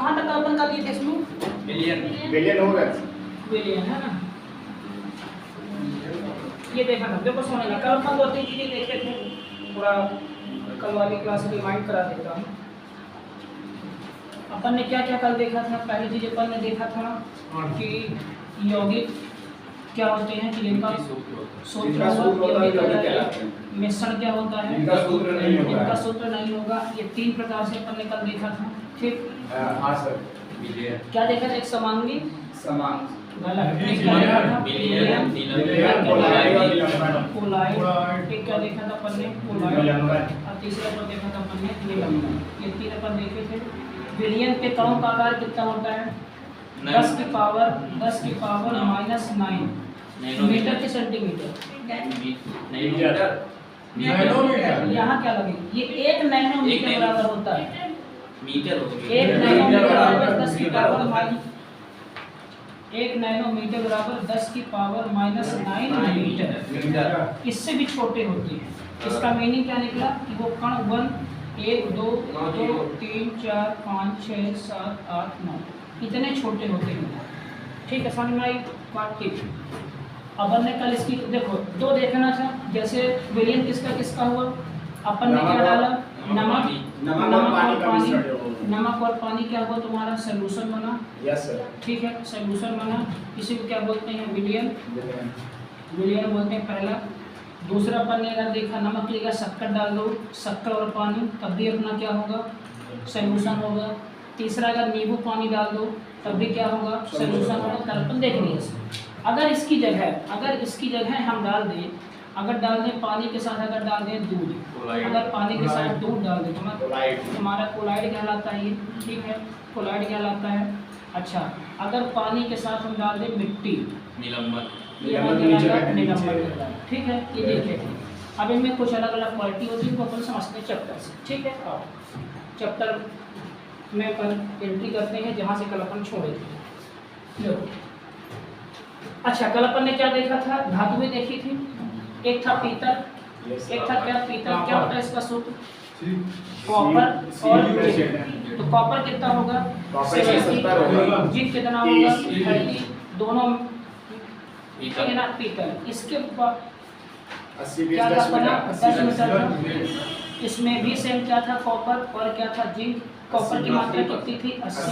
कहाँ तक अपन कर लिए थे इसमें? बिलियन होगा। बिलियन है ना, ये देखा था। देखो समझ ना, कल अपन 2-3 चीजें देखे थे, पूरा कल वाली क्लास रिमाइंड करा देता हूँ। अपन ने क्या क्या कल देखा था? पहली चीज अपन ने देखा था कि यौगिक क्या होते हैं, कि इनका सूत्र मिश्रण क्या होता है, इनका सूत्र नहीं होगा। ये 3 प्रकार से अपन ने कल देखा था। ठीक, हाँ सर। क्या देखा था? एक समांगी, गलत, पोलाइड, एक क्या देखा था अपन ने? पोलाइड, और तीसरा पर देखा था अपन ने निलंबन। ये 3 अपन देखे थे। विलयन के कणों का आकार कितना होता है? 10 की पावर -9 मीटर के सेंटीमीटर। यहाँ क्या लगे? ये 1 नैनोमीटर बराबर होता है। मीटर हो गया। 1 नैनोमीटर बराबर 10 की पावर 1 नैनोमीटर बराबर 10 की पावर -9 मीटर। इससे भी छोटे होते हैं। इसका मीनिंग क्या निकला? कि वो कण 1 2 3 4 5 6 7 8 9 इतने छोटे होते हैं। ठीक है, समझ में आई बात? ठीक। अब हमने कल इसकी देखो 2 देखना था। जैसे विलयन किसका हुआ? अपन ने क्या डाला? नमक और पानी क्या हुआ तुम्हारा? सॉल्यूशन बना। Yes sir. ठीक है, सॉल्यूशन बना। इसी को क्या बोलते हैं? विलयन बोलते हैं पहला। दूसरा अपन ने अगर देखा, नमक लेगा, शक्कर डाल दो, शक्कर और पानी, तब भी अपना क्या होगा? सॉल्यूशन होगा। तीसरा अगर नींबू पानी डाल दो, तब भी क्या होगा? सॉल्यूशन होगा। कल अपन देख लिए। अगर इसकी जगह हम डाल दें, अगर डाल दें पानी के साथ, अगर डाल दें दूध, अगर पानी के साथ दूध डाल दें तो हमारा कोलाइड कहलाता है। ठीक है, कोलाइड कहलाता है। अच्छा, अगर पानी के साथ हम डाल दें मिट्टी, निलंबन। ठीक है, ये देखिए। अब इनमें कुछ अलग अलग क्वालिटी होती है, इनको अपन समझते हैं चैप्टर से। ठीक है, चैप्टर में अपन एंट्री करते हैं जहाँ से कल अपन छोड़े थे। अच्छा, कल अपन ने क्या देखा था? धातुएं देखी थी। एक था पीतल, एक था क्या? पीतल। क्या होता है इसका सूत्र? कॉपर और जिंक। तो कॉपर कितना होगा? 70। जिंक कितना होगा? 30। दोनों ना पीतल। इसके बाद 80 क्या था? 10 मीटर था। मीटर। इसमें भी सेम क्या था? कॉपर और क्या था? जिंक। कॉपर की मात्रा कितनी थी? 80।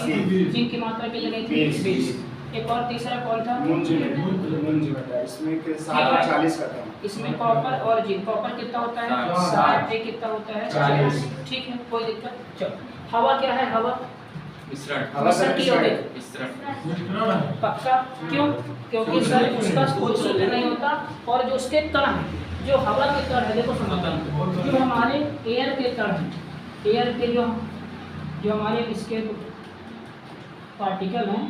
जिंक की मात्रा कितनी थी? 20। एक और तीसरा कौन था? इसमें 40 का था। इसमें कॉपर और जिंक। कॉपर कितना होता है? 60। जिंक कितना होता है? 40। ठीक है, कोई दिक्कत? चलो, हवा क्या है? हवा मिश्रण की होगी। पक्का? क्यों? क्योंकि सर उसका सूत्र नहीं होता, और जो उसके कण हैं, जो हवा के कण है, देखो समझता हूँ, जो हमारे एयर के कण हैं, एयर के जो हमारे इसके पार्टिकल हैं,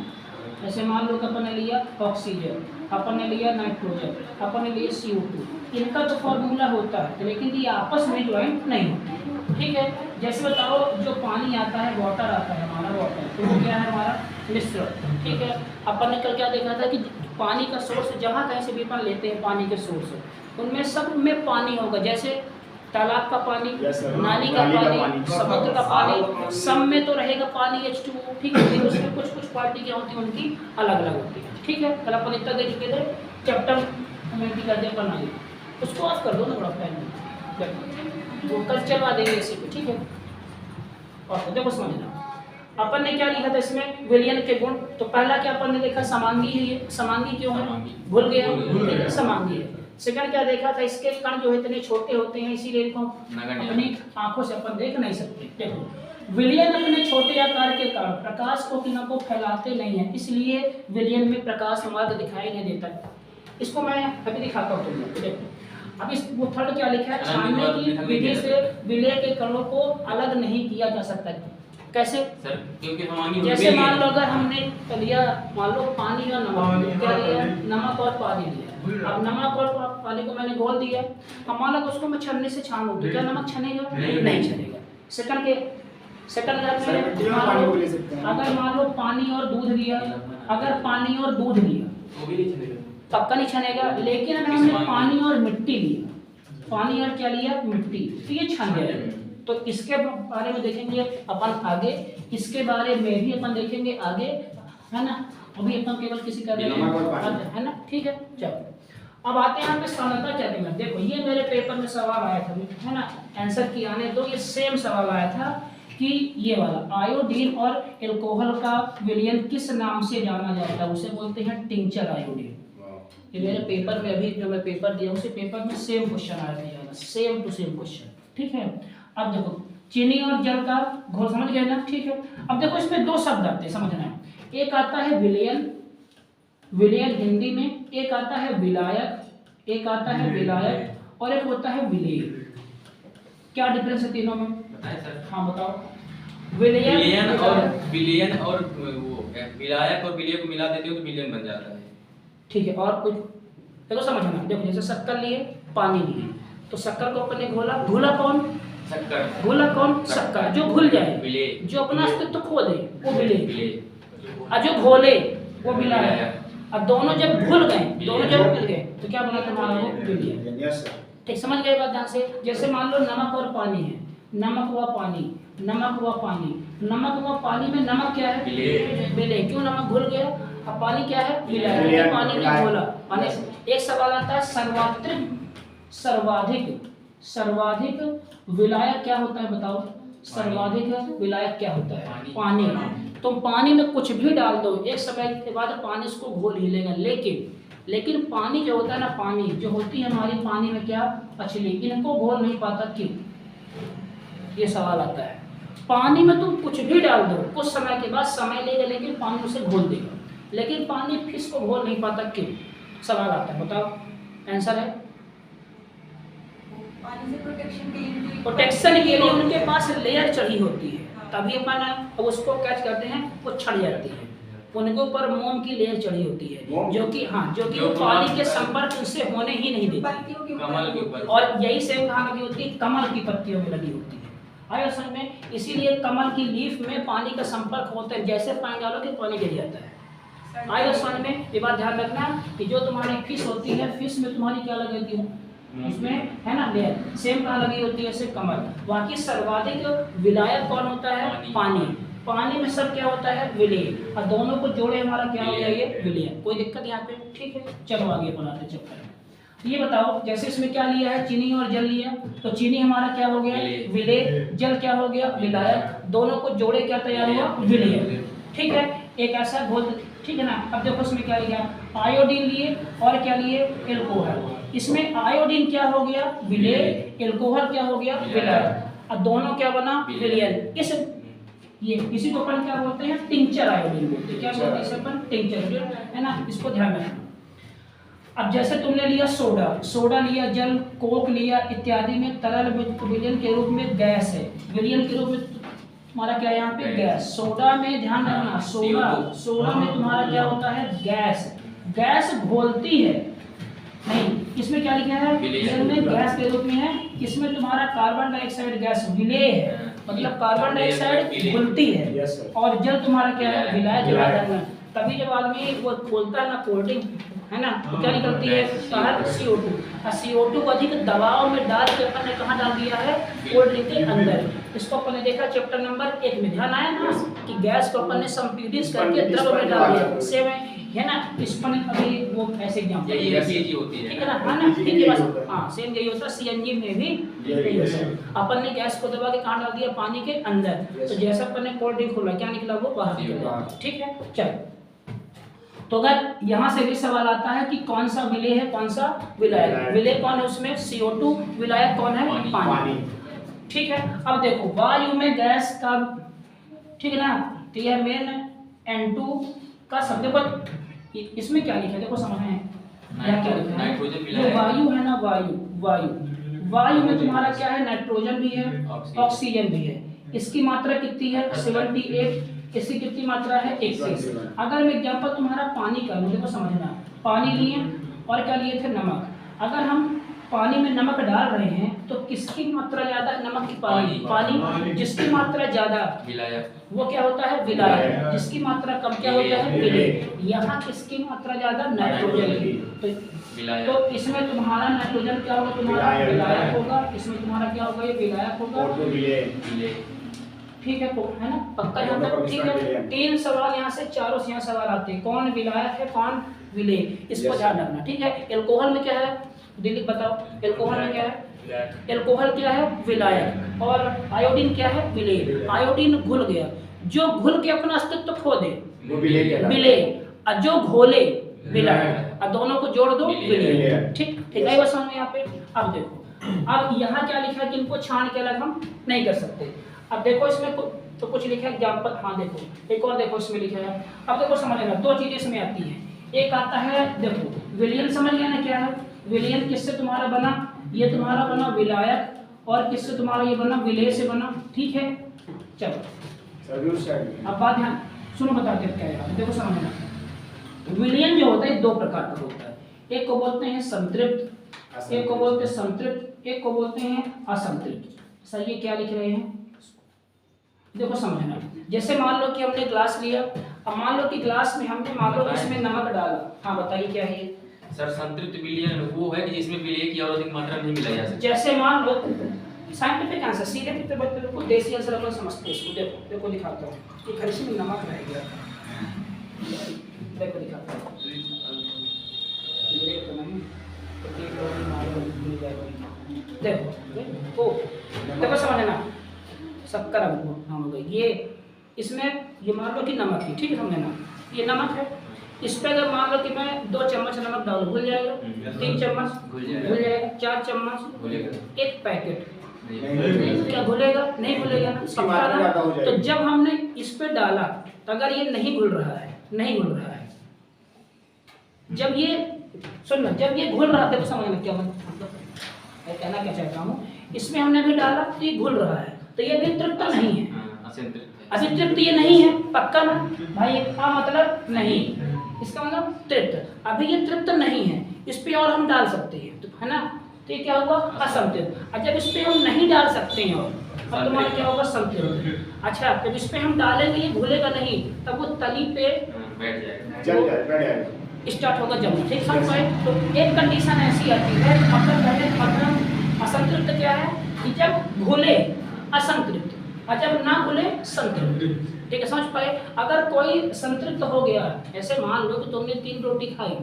जैसे मान लो कि अपन ने लिया ऑक्सीजन, अपन ने लिया नाइट्रोजन, अपन ने लिया CO2, इनका तो फॉर्मूला होता है, लेकिन ये आपस में ज्वाइंट नहीं होते। ठीक है, जैसे बताओ जो पानी आता है, वाटर आता है हमारा, वाटर, तो वो क्या है? हमारा मिश्रण। ठीक है, अपन ने कल क्या देखा था? कि पानी का सोर्स जहाँ कहीं से भी अपन लेते हैं पानी के सोर्स, उनमें सब में पानी होगा। जैसे तालाब का पानी, नाली का पानी, समुद्र का पानी, सब में तो रहेगा पानी H2O। ठीक है, लेकिन उसमें कुछ कुछ क्वालिटी क्या होती है उनकी अलग अलग होती है। ठीक है, कल अपन इतना देख चुके थे। चैप्टर में भी करते हैं बनाइए, उसको ऑफ कर दो ना थोड़ा पहले, वो कल चलवा देंगे इसी को। ठीक है, और देखो समझना अपन ने क्या लिखा था इसमें? विलयन के गुण। तो पहला क्या अपन ने देखा? समांगी है। समांगी क्यों है? भूल गया? समांगी है। सेकंड क्या देखा था? इसके कण जो इतने छोटे होते हैं, इसीलिए इनको अपनी आंखों से अपन देख नहीं सकते। देखो, विलयन अपने छोटे आकार के कारण प्रकाश को किरणों को फैलाते नहीं है, इसलिए विलयन में प्रकाश मार्ग दिखाई नहीं देता। इसको मैं अभी दिखाता हूँ तुमको। देखो, अब इस वो थर्ड क्या लिखा है? छानने की विधि से विलय के कणों को अलग नहीं किया जा सकता। कैसे? सर क्योंकि जैसे मान लो अगर हमने लिया, मान लो पानी और नमक, क्या लिया? नमक और पानी लिया। अब नमक और पानी को मैंने घोल दिया, अब मान लो उसको मैं छन्नी से छान लूँ, तो क्या नमक छनेगा? नहीं छनेगा। सेकंड अगर मान लो पानी और दूध लिया, अगर पानी और दूध लिया वो भी नहीं चलेगा, पक्का नहीं छनेगा। लेकिन अगर हमने पानी और मिट्टी लिया, पानी और क्या लिया? मिट्टी, तो ये छन जाएगा। तो इसके बारे में देखेंगे अपन आगे, इसके बारे में भी अपन देखेंगे आगे, है ना। अभी अपन केवल किसी का है ना, ठीक है। चलो अब आते हैं यहाँ पे सांद्रता क्या देना। देखो ये मेरे पेपर में सवाल आया था, है ना, आंसर की आने दो। ये सेम सवाल आया था कि ये वाला आयोडीन और एल्कोहल का विलयन किस नाम से जाना जाता है, उसे बोलते हैं टिंचर आयोडीन। ये मेरे पेपर में अभी जो मैं पेपर दिया उसी पेपर में सेम क्वेश्चन आया था, सेम टू सेम क्वेश्चन, ठीक है। अब देखो चीनी और जल का घोल समझ गए ना, ठीक है। अब देखो इसमें दो शब्द आते हैं, समझना है। एक आता है विलयन, विलयन हिंदी में, एक आता है विलायक, एक आता है विलायक और एक होता है विलेय। क्या डिफरेंस है तीनों में, बताएं सर। हाँ बताओ। विलयन और वो विलायक और विलेय को मिला देते हो तो विलयन बन जाता है, ठीक है। और कुछ देखो समझना, देखो जैसे शक्कर लिए, पानी लिए, तो शक्कर को अपने घोला, घोला कौन, शक्कर, घोला कौन, शक्कर। जो घुल जाए, विलेय, जो अपना अस्तित्व खो दे वो विलेय, और जो घोले वो विलायक। अब दोनों जब घुल गए, दोनों जब मिल गए तो क्या बना तुम्हारा, वो विलयन। ठीक, समझ गए बात ध्यान से। जैसे मान लो नमक और पानी है, नमक हुआ पानी, नमक हुआ पानी, नमक हुआ पानी में नमक क्या है, विलेय। क्यों, नमक घुल गया, अब पानी क्या है, विलायक। पानी में घोला पानी। एक सवाल आता है सर्वाधिक विलायक क्या होता है, बताओ। सर्वाधिक विलायक क्या होता है, पानी। तुम पानी में कुछ भी डाल दो, एक समय के बाद पानी इसको घोल ही लेगा, लेकिन पानी जो होता है ना, पानी जो होती है हमारी, पानी में क्या, मछली, इनको घोल नहीं पाता। क्यों, ये सवाल आता है। पानी में तुम कुछ भी डाल दो, कुछ समय के बाद समय लेगा, लेकिन पानी उसे घोल देगा, लेकिन पानी फिश को घोल नहीं पाता। क्यों, सवाल आता है, बताओ। आंसर है प्रोटेक्शन के लिए उनके पास लेयर चढ़ी होती है, तभी अपन उसको कैच करते हैं, वो छड़ जाती है। उनके ऊपर मोम की लेयर चढ़ी होती है, जो कि वो पानी के संपर्क उनसे होने ही नहीं देती, कमल के ऊपर। और यही सेम कहाँ लगी होती है, कमल की पत्तियों में लगी होती है। आया समझ में। इसीलिए कमल की लीफ में पानी का संपर्क होता है, जैसे पानी डालोगे पानी गिर जाता है। आया समझ में। ये बात ध्यान रखना कि जो तुम्हारी फिश होती है, फिश में तुम्हारी क्या लगी होती है, उसमें है ना लेयर, सेम कहाँ लगी होती है, ऐसे कमल। बाकी सर्वाधिक विलायक कौन होता है, पानी। पानी में सब क्या होता है, विलेय, और दोनों को जोड़े हमारा क्या हो गया, ये विलेय। कोई दिक्कत यहाँ पे, ठीक है। चलो आगे बनाते चैप्टर में। ये बताओ, जैसे इसमें क्या लिया है, चीनी और जल लिया, तो चीनी हमारा क्या हो गया, विलेय, जल क्या हो गया, विलायक। दोनों को जोड़े क्या तैयार हुआ, विलेय, ठीक है। एक ऐसा घोल, ठीक है ना। अब देखो इसमें क्या लिया, आयोडीन लिए और क्या लिए, एल्कोहल। इसमें आयोडीन क्या हो गया, विलेय, एल्कोहल क्या हो गया, विलायक, और दोनों क्या बना, विलयन। ये इसी को अपन क्या बोलते हैं, टिंचर आयोडीन बोलते हैं। क्या बोलते हैं इसे अपन, टिंचर, है ना। इसको ध्यान रखना। अब जैसे तुमने लिया सोडा लिया, जल, कोक लिया इत्यादि में तरल विलयन के रूप में गैस है, विलयन के रूप में तुम्हारा क्या यहाँ पे, गैस। सोडा में ध्यान रखना, सोडा में तुम्हारा क्या होता है, गैस घोलती है नहीं। इसमें क्या लिखा है, इसमें गैस के रूप में है। इसमें तुम्हारा कार्बन डाइऑक्साइड गैस विलेय है, मतलब कार्बन डाइऑक्साइड घुलती है, और जल तुम्हारा क्या है, विलायक। तभी जब आदमी वो खोलता है ना कोल्ड ड्रिंक, है ना, तो क्या निकलती है, CO2। और CO2 को अधिक दबाव में डाल के अपन ने कहाँ डाल दिया है, कोल्ड ड्रिंक के अंदर। इसको अपन ने देखा चैप्टर नंबर 1 में, ध्यान आया ना, कि गैस को अपन ने संपीड़ित करके द्रव में डाल दिया, सेम है ना। इस पर अभी वो ऐसे एग्जांपल होती है, ठीक है ना, ठीक है बस। हाँ, सेम यही होता है, CNG में भी यही होता है। अपन ने गैस को दबा के कहाँ डाल दिया, पानी के अंदर, तो जैसा अपन ने कोल्ड ड्रिंक खोला, क्या निकला, वो बाहर निकला, ठीक है। चलो, तो अगर यहाँ से भी सवाल आता है कि कौन सा विलेय है, कौन सा विलायक। विलेय कौन है उसमें, CO2, विलायक कौन है, पानी, ठीक है। अब देखो वायु में गैस का, ठीक है ना, तो यह मेन N2 का शब्द, पर इसमें क्या लिखा है, देखो समझ में क्या लिखा है, जो वायु है ना, वायु में तुम्हारा क्या है, नाइट्रोजन भी है, ऑक्सीजन भी है। इसकी मात्रा कितनी है, 78, इसकी कितनी मात्रा है, 21। अगर मैं एग्जांपल तुम्हारा पानी का लूं, देखो समझना, पानी लिए और क्या लिए थे, नमक। अगर हम पानी में नमक डाल रहे हैं तो किसकी मात्रा ज्यादा है? नमक की पानी जिसकी मात्रा ज्यादा विलायक वो क्या होता है? विलायक। जिसकी मात्रा कम क्या होता है? विलेय। यहाँ किसकी मात्रा ज्यादा? नाइट्रोजन की। तो इसमें तुम्हारा नाइट्रोजन क्या होगा? तुम्हारा विलायक होगा। इसमें तुम्हारा क्या होगा? ये विलायक होगा। ठीक है, है ना? पक्का यहाँ तक ठीक है। 3 सवाल यहाँ से, चारों से यहाँ सवाल आते हैं, कौन विलायक है, कौन विलेय, इसको ध्यान रखना। ठीक है। एल्कोहल में क्या है? दिल्ली बताओ, एल्कोहल में क्या है? एल्कोहल क्या है? विलायक। और आयोडीन क्या है? विलेय। आयोडीन घुल गया, जो घुल के अपना अस्तित्व खो दे वो विलेय, और जो घोले विलायक, और दोनों को जोड़ दो विलेय। ठीक ठीक है, बस हम यहाँ पे। अब देखो, अब यहाँ क्या लिखा है कि इनको छान के अलग हम नहीं कर सकते। अब देखो इसमें तो कुछ लिखा है एग्जाम्पल। हाँ देखो, एक और देखो इसमें लिखा है। अब देखो समझ लेना, 2 चीजें इसमें आती हैं। एक आता है, देखो विलयन, समझ गया ना क्या है विलयन? किससे तुम्हारा बना? ये तुम्हारा बना विलायक, और किससे तुम्हारा ये बना? विलेय से बना। ठीक है, चलो अब बात ध्यान सुनो, बताते क्या है। देखो समझना, विलयन जो होता है 2 प्रकार का होता है। एक को बोलते हैं संतृप्त, एक को बोलते हैं संतृप्त, एक को बोलते हैं असंतृप्त। सर ये क्या लिख रहे हैं? देखो समझना, जैसे मान लो कि हमने ग्लास लिया, अब मान लो कि ग्लास में हमने मान लो इसमें नमक डाला। हाँ बताइए क्या है? सर संतृप्त विलयन वो है कि जिसमें विलेय की और अधिक मात्रा नहीं मिलाई जा सकती। जैसे मान लो साइंटिफिक आंसर, सीधे बिल्कुल देसी आंसर हम लोग समझते हैं इसको। देखो देखो दिखाता हूँ, ये खरीसी में नमक रह गया। देखो दिखाता हूँ, देखो देखो समझना, शक्कर नाम हो गई ये। इसमें ये मान लो कि नमक है, ठीक है, समझना ये नमक है। इस पे अगर मान लो कि मैं 2 चम्मच नमक डालूं, घुल जाएगा। 3 चम्मच घुल जाएगा, 4 चम्मच, 1 पैकेट क्या घुलेगा? नहीं घुलेगा ना, पक्का ना। तो जब हमने इस पे डाला तो अगर ये नहीं घुल रहा है, नहीं घुल रहा है, जब ये सुनना, जब ये घुल रहा था तो समझना क्या मतलब मैं कहना क्या चाहता हूँ। इसमें हमने भी डाला तो ये घुल रहा है, तो ये भी तृप्त नहीं है, असंतृप्त ये नहीं है, पक्का ना भाई? का मतलब नहीं, इसका मतलब तृप्त। अभी ये तृप्त नहीं है, इस पे और हम डाल सकते हैं, तो है ना? तो ये क्या होगा? असंतृप्त। और जब इस पे हम नहीं डाल सकते हैं और अब तुम्हारा क्या होगा? संतृप्त। अच्छा, जब इस पे हम डालेंगे ये घुलेगा नहीं, तब वो तली पे बैठ जाएगा, स्टार्ट होगा जमना। ठीक समझ पाए? तो एक कंडीशन ऐसी आती है, मतलब असंतृप्त क्या है कि जब घुले असंतृप्त, और जब ना घुले संतृप्त। ठीक है, समझ पाए? अगर कोई संतृप्त हो गया, ऐसे मान लो कि तुमने 3 रोटी खाई,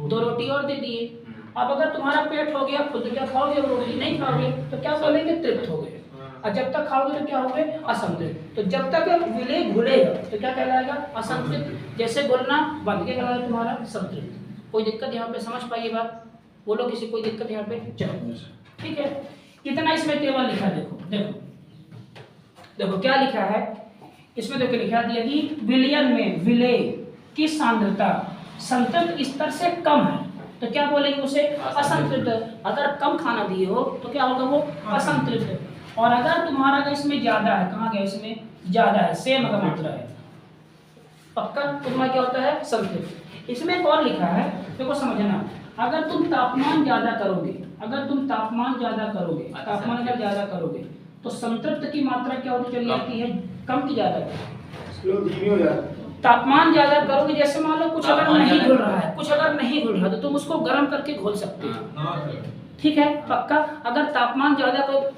2 रोटी और दे दिए। अब अगर तुम्हारा पेट हो गया, खुद क्या खाओगे? रोटी नहीं खाओगे, तो क्या बोलेंगे? तृप्त हो गए। और जब तक खाओगे तो क्या हो गए? असंतृप्त। तो जब तक विलेय घुलेगा तो क्या कहलाएगा? असंतृप्त। जैसे घुलना बंद के कहलाएगा तुम्हारा संतृप्त। कोई दिक्कत यहाँ पे? समझ पाइए बात? बोलो किसी कोई दिक्कत यहाँ पे? चलो ठीक है, कितना इसमें केवल लिखा है, देखो देखो देखो क्या लिखा है इसमें। देखो लिखा दिया कि विलयन में विलेय की सांद्रता संतृप्त स्तर से कम है, तो क्या बोलेंगे उसे? असंतृप्त। अगर कम खाना दिए हो तो क्या होगा? वो असंतृप्त। और अगर तुम्हारा इसमें ज्यादा है, कहाँ गया? इसमें ज्यादा है, सेम अगर मात्रा है, पक्का तुम्हारा क्या होता है? संतृप्त। इसमें एक और लिखा है, देखो समझना, अगर तुम तापमान ज्यादा करोगे, अगर तुम तापमान ज्यादा करोगे, तापमान अगर ज्यादा करोगे तो संतृप्त की मात्रा क्या होती चली जाती है? कम की ज्यादा धीमी हो जाती है। तापमान ज्यादा करोगे, जैसे मान लो कुछ अगर नहीं घुल रहा है, कुछ अगर नहीं घुल रहा है तो तुम उसको गर्म करके घोल सकते हो। ठीक है, पक्का। अगर तापमान ज्यादा करोगे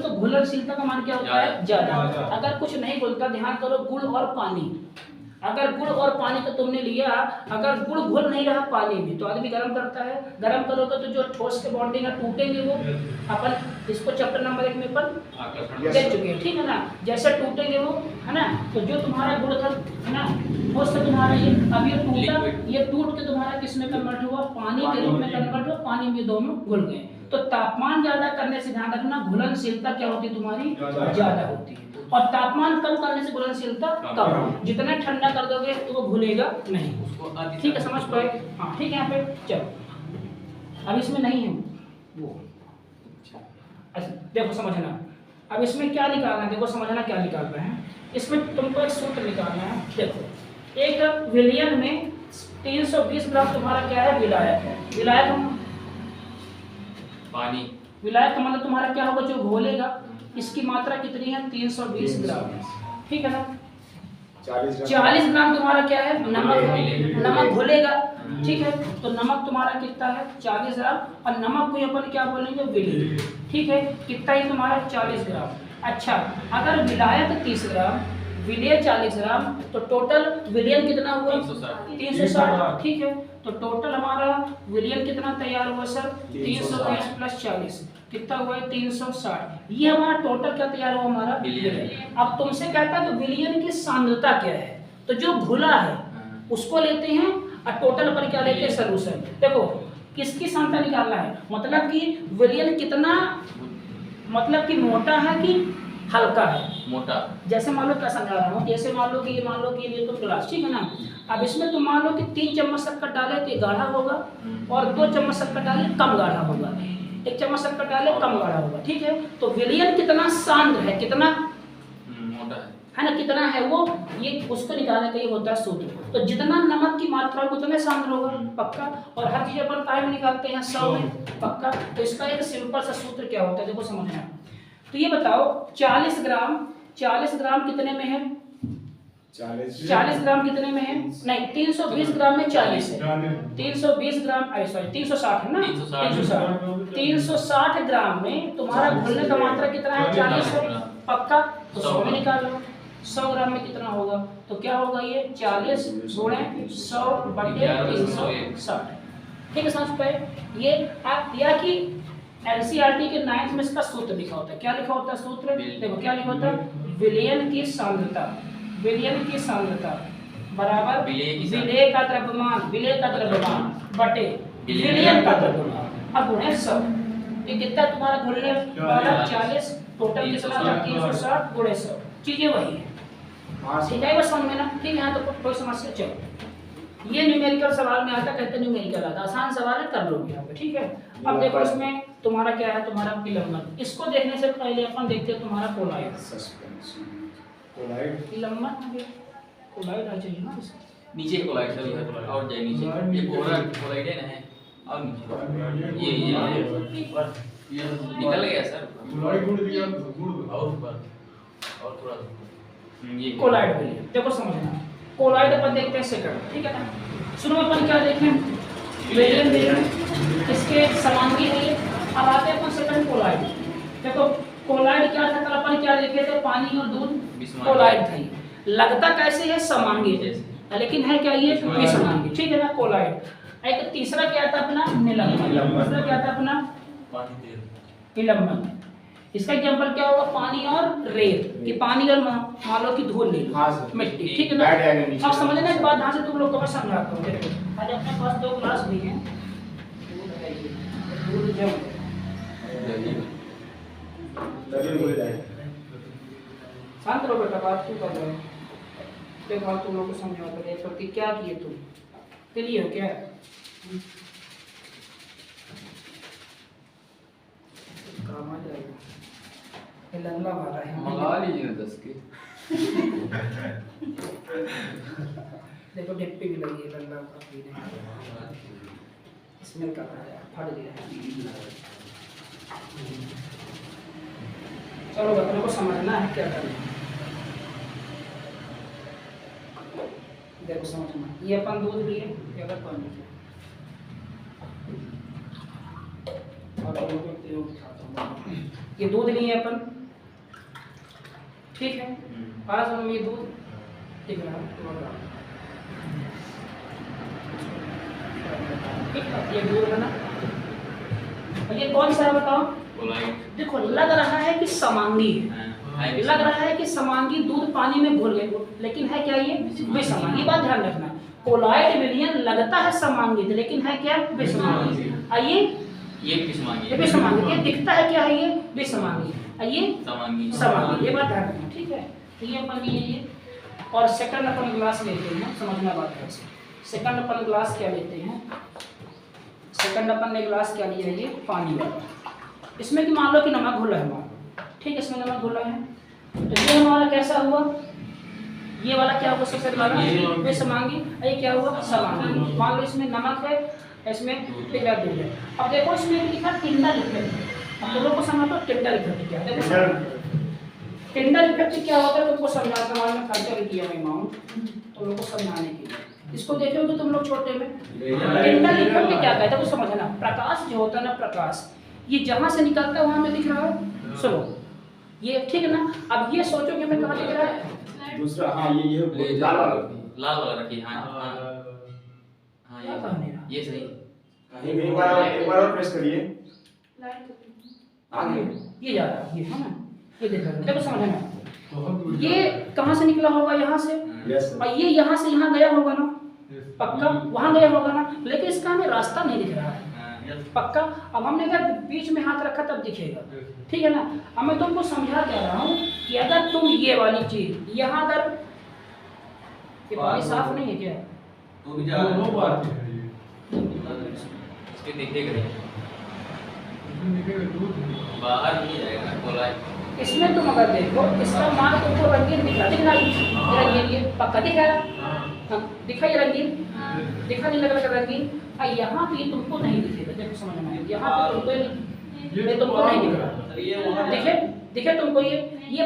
तो घुलनशीलता का मान क्या होता है? ज्यादा। अगर कुछ नहीं घुलता, ध्यान करो, गुड़ और पानी, अगर गुड़ और पानी को तुमने लिया, अगर गुड़ घुल नहीं रहा पानी में तो आदमी गर्म करता है, गर्म करोगे तो जो ठोस के बॉन्डिंग है टूटेंगे, वो अपन इसको चैप्टर नंबर 1 में अपन देख चुके हैं, ठीक है ना? जैसे टूटेंगे वो, है ना? तो जो तुम्हारा गुड़ था, है ना, ठोस से तुम्हारा ये अब ये टूटा, ये टूट के तुम्हारा किस में कन्वर्ट हुआ? पानी के रूप में कन्वर्ट हुआ, पानी में दोनों घुल गए। तो तापमान ज्यादा करने से ध्यान रखना, घुलनशीलता क्या होती है तुम्हारी? ज्यादा होती है। और तापमान कम करने से घुलनशीलता कम। जितना ठंडा कर दोगे तो वो घुलेगा नहीं। ठीक है, समझ पाए? हाँ ठीक है। यहाँ पे चलो, अब इसमें नहीं है वो, अच्छा देखो समझना, अब इसमें क्या निकालना है? देखो समझना क्या निकाल रहे हैं इसमें। तुमको एक सूत्र निकालना है। देखो, एक विलयन में 320 ग्राम तुम्हारा क्या है? विलायक है। विलायक हम पानी। विलायक का मतलब तुम्हारा क्या होगा, जो घोलेगा। इसकी मात्रा कितनी है, 320 ग्राम, ठीक है ना। 40 ग्राम तुम्हारा क्या है, नमक है, नमक घोलेगा, ठीक है। तो नमक तुम्हारा कितना है, 40 ग्राम, और नमक को अपन क्या बोलेंगे, विलेय, ठीक है। कितना ही तुम्हारा 40 ग्राम। अच्छा, अगर विलायक 30 ग्राम, विलेय 40 ग्राम, तो टोटल विलियन कितना हुआ, 360, ठीक है। तो टोटल हमारा विलियन कितना तैयार हुआ सर, 320 प्लस 40 कितना हुआ है, 360। ये हमारा टोटल क्या तैयार हुआ, हमारा विलियन। अब तुमसे कहता है कि विलियन की सांद्रता क्या है, तो जो घुला है उसको लेते हैं, और टोटल पर क्या लेते हैं, सॉल्यूशन। देखो किसकी सांद्रता निकालना है, मतलब कि विलियन कितना, मतलब कि मोटा है कि हल्का है, मोटा। जैसे मान लो क्या समझा रहा हूँ, जैसे मान लो कि ये तुम ग्लास, ठीक है ना। अब इसमें तुम मान लो कि 3 चम्मच शक्कर डाले तो ये गाढ़ा होगा, और 2 चम्मच शक्कर डाले कम गाढ़ा होगा, 1 चम्मच शक्कर डाले कम गाढ़ा होगा, ठीक है। तो विलियन कितना सांद्र है, कितना मोटा है ना, कितना है वो, ये उसको निकालने का ये होता है सूत्र। तो जितना नमक की मात्रा होगी उतना सांद्र होगा, पक्का। और हर चीज अपन काय में निकालते हैं, 100 में, पक्का। तो इसका एक सिंपल सा सूत्र क्या होता है, देखो समझना। तो ये बताओ 40 ग्राम कितने में है, 40 ग्राम कितने में है, नहीं 320 ग्राम में 40 है, 320 ग्राम, सॉरी 360 है ना, 360 ग्राम में तुम्हारा घुलने का मात्रा कितना है, 40 है, पक्का। तो 100 में निकाल लो, 100 ग्राम में कितना होगा, तो क्या होगा ये 40 गुणे 100 बटे 360, ठीक है। समझ पाए। ये आप दिया कि एनसीईआरटी के 9th में इसका सूत्र लिखा होता है, क्या लिखा होता है सूत्र, देखो क्या लिखा होता है, विलयन की सांद्रता, विलयन की सांद्रता बराबर विलेय का द्रव्यमान, विलेय का द्रव्यमान बटे विलयन का द्रव्यमान, अब गुणे 100। ये कितना तुम्हारा घुलने वाला 40, टोटल कितना था 360 गुणे 100, चीजें वही है, ठीक है। बस समझ में ना, ठीक है। यहाँ तो कोई समस्या, चलो ये न्यूमेरिकल सवाल में आता, कहते न्यूमेरिकल आता, आसान सवाल है, कर लोगे यहाँ पे, ठीक है। अब देखो इसमें तुम्हारा क्या है, तुम्हारा विलंबन। इसको देखने से पहले अपन देखते हैं तुम्हारा कोलाइड, विलंबन कोलाइड आ चाहिए ना नीचे कोलाइड सर, और जाए नीचे, ये कोलाइड है ना, है और नीचे ये निकल गया सर, और थोड़ा ये कोलाइड विलयन। देखो समझना, कोलाइड अपन देखते हैं सेकंड, ठीक है ना। शुरू में अपन क्या देखें, विलयन इसके समांगी है ये। अब आते हैं अपन सेकंड कोलाइड। देखो कोलाइड क्या था, कल अपन क्या देखे थे, पानी और दूध, कोलाइड था ये। लगता कैसे है, समांगी जैसे, लेकिन है क्या ये, विसमांगी, ठीक है ना, कोलाइड। एक तीसरा क्या था अपना, निलंबन। तीसरा क्या था अपना, विलंबन। इसका एग्जांपल क्या होगा, पानी और रेत, कि पानी और मान लो कि धूल ले लो, मिट्टी, ठीक है ना। अब समझना एक बात, यहाँ से तुम लोग को मैं समझाता हूँ। देखो आज अपने पास 2 ग्लास भी हैं, दूध जब शांत रहो बेटा, बात क्यों कर रहे हो, देखो बात तुम लोग को समझाता है। तो क्या किए तुम, क्लियर हो क्या, काम आ जाएगा, ये लंबा वाला है, मंगा लीजिए ना 10 के। देखो डिप्पी भी लगी है, लंबा का पीने स्मेल कर रहा है, फट गया। चलो बच्चों को समझना है क्या करना है, देखो समझना। ये अपन दूध लिए, ये अलग पानी किया, और ये दूध लिए अपन, ठीक है। आज हम ये दूध ठीक है, ठीक है, ये दूध है ना, ये कौन सा है बताओ, देखो लग रहा है कि समांगी है, लग रहा है कि समांगी दूध पानी में घुल गए, लेकिन है क्या ये विसमांगी। बात ध्यान रखना, कोलाइड विलयन लगता है समांगी, लेकिन है क्या विसमांगी। आइए ये विसमांगी, ये विसमांगी, ये दिखता है क्या है, ये विसमांगी, आइए समांगी, ये बात ध्यान रखना, ठीक है। तो ये अपन ये और सेकंड अपन ग्लास लेते हैं, समझना बात है। सेकंड अपन ग्लास क्या लेते हैं, सेकंड अपन ने ग्लास क्या लिया, ये पानी वाला। इसमें कि मान लो कि नमक घुला है हमारा, ठीक है, इसमें नमक घुला है, तो ये हमारा कैसा हुआ, ये वाला क्या हुआ, सबसे वाला विसमांगी, ये क्या हुआ समांगी। मान लो इसमें नमक है, इसमें पिलर दूर है। अब देखो इसमें लिखा टिंडल इफेक्ट। अब तुम लोग को समझ लो टिंडल इफेक्ट क्या है। देखो टिंडल इफेक्ट क्या होता है तुमको समझाता हूँ, मैं कल्चर किया मैं माउंट तुम लोग को समझाने के लिए। इसको देखे हो तो तुम लोग छोटे में टिंडल इफेक्ट क्या कहते हैं वो समझना। प्रकाश जो होता है ना, प्रकाश ये जहां से निकलता है वहां में दिख रहा है, सुनो ये ठीक है ना। अब ये सोचो कि मैं कहाँ दिख रहा है, दूसरा हाँ ये लाल वाला लाल वाला रखिए। हाँ हाँ हाँ क्या कहने रहा? ये सही। एक बार और प्रेस करिए आगे ये जा रहा है, ये है ना, ये देख रहा है। देखो समझना, ये कहाँ से निकला होगा, यहाँ से, और ये यहाँ से यहाँ गया होगा ना, पक्का वहाँ गया होगा ना, लेकिन इसका हमें रास्ता नहीं दिख रहा है पक्का। अब हमने अगर बीच में हाथ रखा तब दिखेगा, ठीक है ना। अब मैं तुमको समझा कह रहा हूँ कि अगर तुम ये वाली चीज यहाँ अगर ये पानी साफ नहीं है क्या, तो भी जा इसके देखेगा बाहर नहीं जाएगा बोला है। इसमें तुम अगर देखो इसका मान तुमको रंगीन दिख रहा है, रंगीन ये पक्का दिख रहा है, दिखा ये रंगीन, दिखा नहीं लग रहा रंगीन। यहाँ पे तुमको नहीं दिखेगा, देखो समझना है, यहाँ पे तुमको ये तुमको नहीं दिख रहा, दिखे दिखे तुमको ये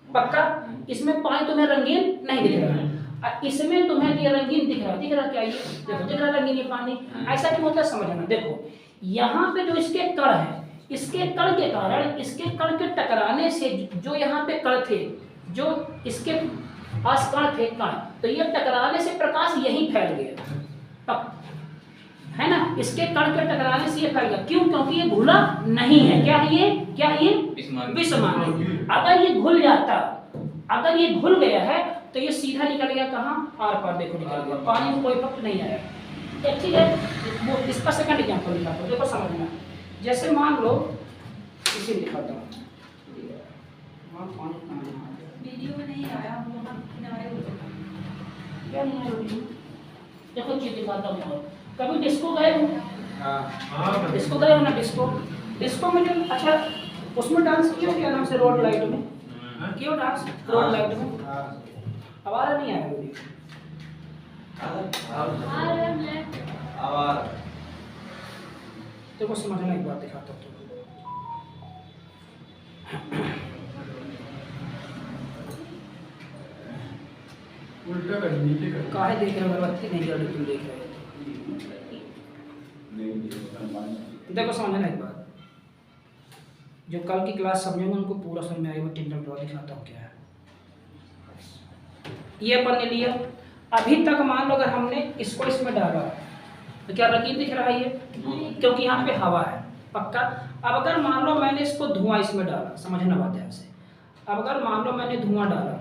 पक्का। इसमें पानी तुम्हें रंगीन नहीं दिख रहा है, इसमें तुम्हें ये रंगीन दिख रहा क्या, ये देखो दिख रहा रंगीन ये पानी। ऐसा क्यों होता है समझना। देखो यहाँ पे जो इसके कण है, इसके कण के कारण, इसके कण के टकराने से जो यहाँ पे कण थे, जो इसके पास कण थे कण, तो ये टकराने से प्रकाश यहीं फैल गया है ना। इसके कण के टकराने से ये फैल गया, क्यों? क्योंकि ये घुला नहीं है। क्या है ये, क्या है ये विषमान। अगर ये घुल जाता, अगर ये घुल गया है तो ये सीधा निकल गया कहाँ, आर पार देखो निकल गया, पानी में कोई फर्क नहीं आया। ठीक है, वो इसका सेकंड एग्जांपल दिखाता हूँ, देखो समझना। जैसे मान लो इसी दिखाता हूँ, वीडियो में नहीं आया, हम लोग किनारे हो गए। क्या नहीं आया वीडियो, देखो चीज दिखाता हूँ। कभी डिस्को गए हो? डिस्को गए हो ना, डिस्को में जो अच्छा उसमें डांस किया, क्या नाम से, रोड लाइट में क्यों डांस, रोड लाइट में। अब आ रहा नहीं आया वीडियो, देखो समझना, एक बात दिखाता हूँ। उल्टा कर नीचे कर काहे देख रहे हो, अगरबत्ती नहीं जल रही, तुम देख रहे हो। देखो समझना एक बात, जो कल की क्लास समझेंगे उनको पूरा समझ में आएगा। मैं टिंडल ड्रॉ दिखाता हूँ क्या है। ये अपन ने लिया, अभी तक मान लो अगर हमने इसको इसमें डाला तो क्या रंगीन दिख रहा है ये, क्योंकि यहाँ पे हवा है पक्का। अब अगर मान लो मैंने इसको धुआं इसमें डाला, समझना बात है आपसे। अब अगर मान लो मैंने धुआं डाला,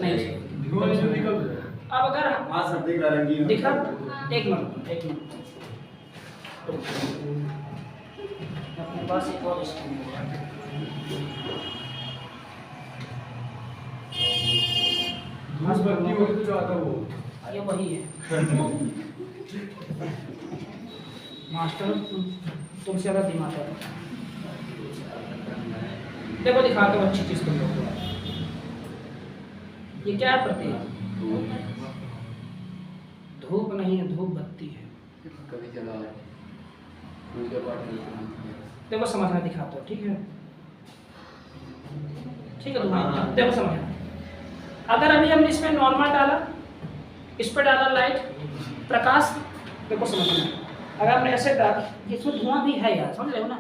नहीं धुआं से निकल जाए। अब अगर हाँ सब दिख रहा रंगीन दिखा, एक मिनट अपने पास एक और स्कीम है। बत्ती हो तो जो आता वो ये वही है मास्टर, तुमसे ज़्यादा दिमाग है। देखो दिखाते हो अच्छी चीज़ तुम लोग को। ये क्या है प्रतीक, धूप नहीं है, धूप बत्ती है। कभी चला पूजा पाठ देखो समझना दिखाता हूँ, ठीक है, ठीक है तुम्हारा। देखो समझना, अगर अभी हमने इसमें नॉर्मल डाला, इस पर डाला लाइट प्रकाश, देखो समझना। अगर हमने ऐसे डाला, इसमें धुआं भी है यार, समझ रहे हो ना।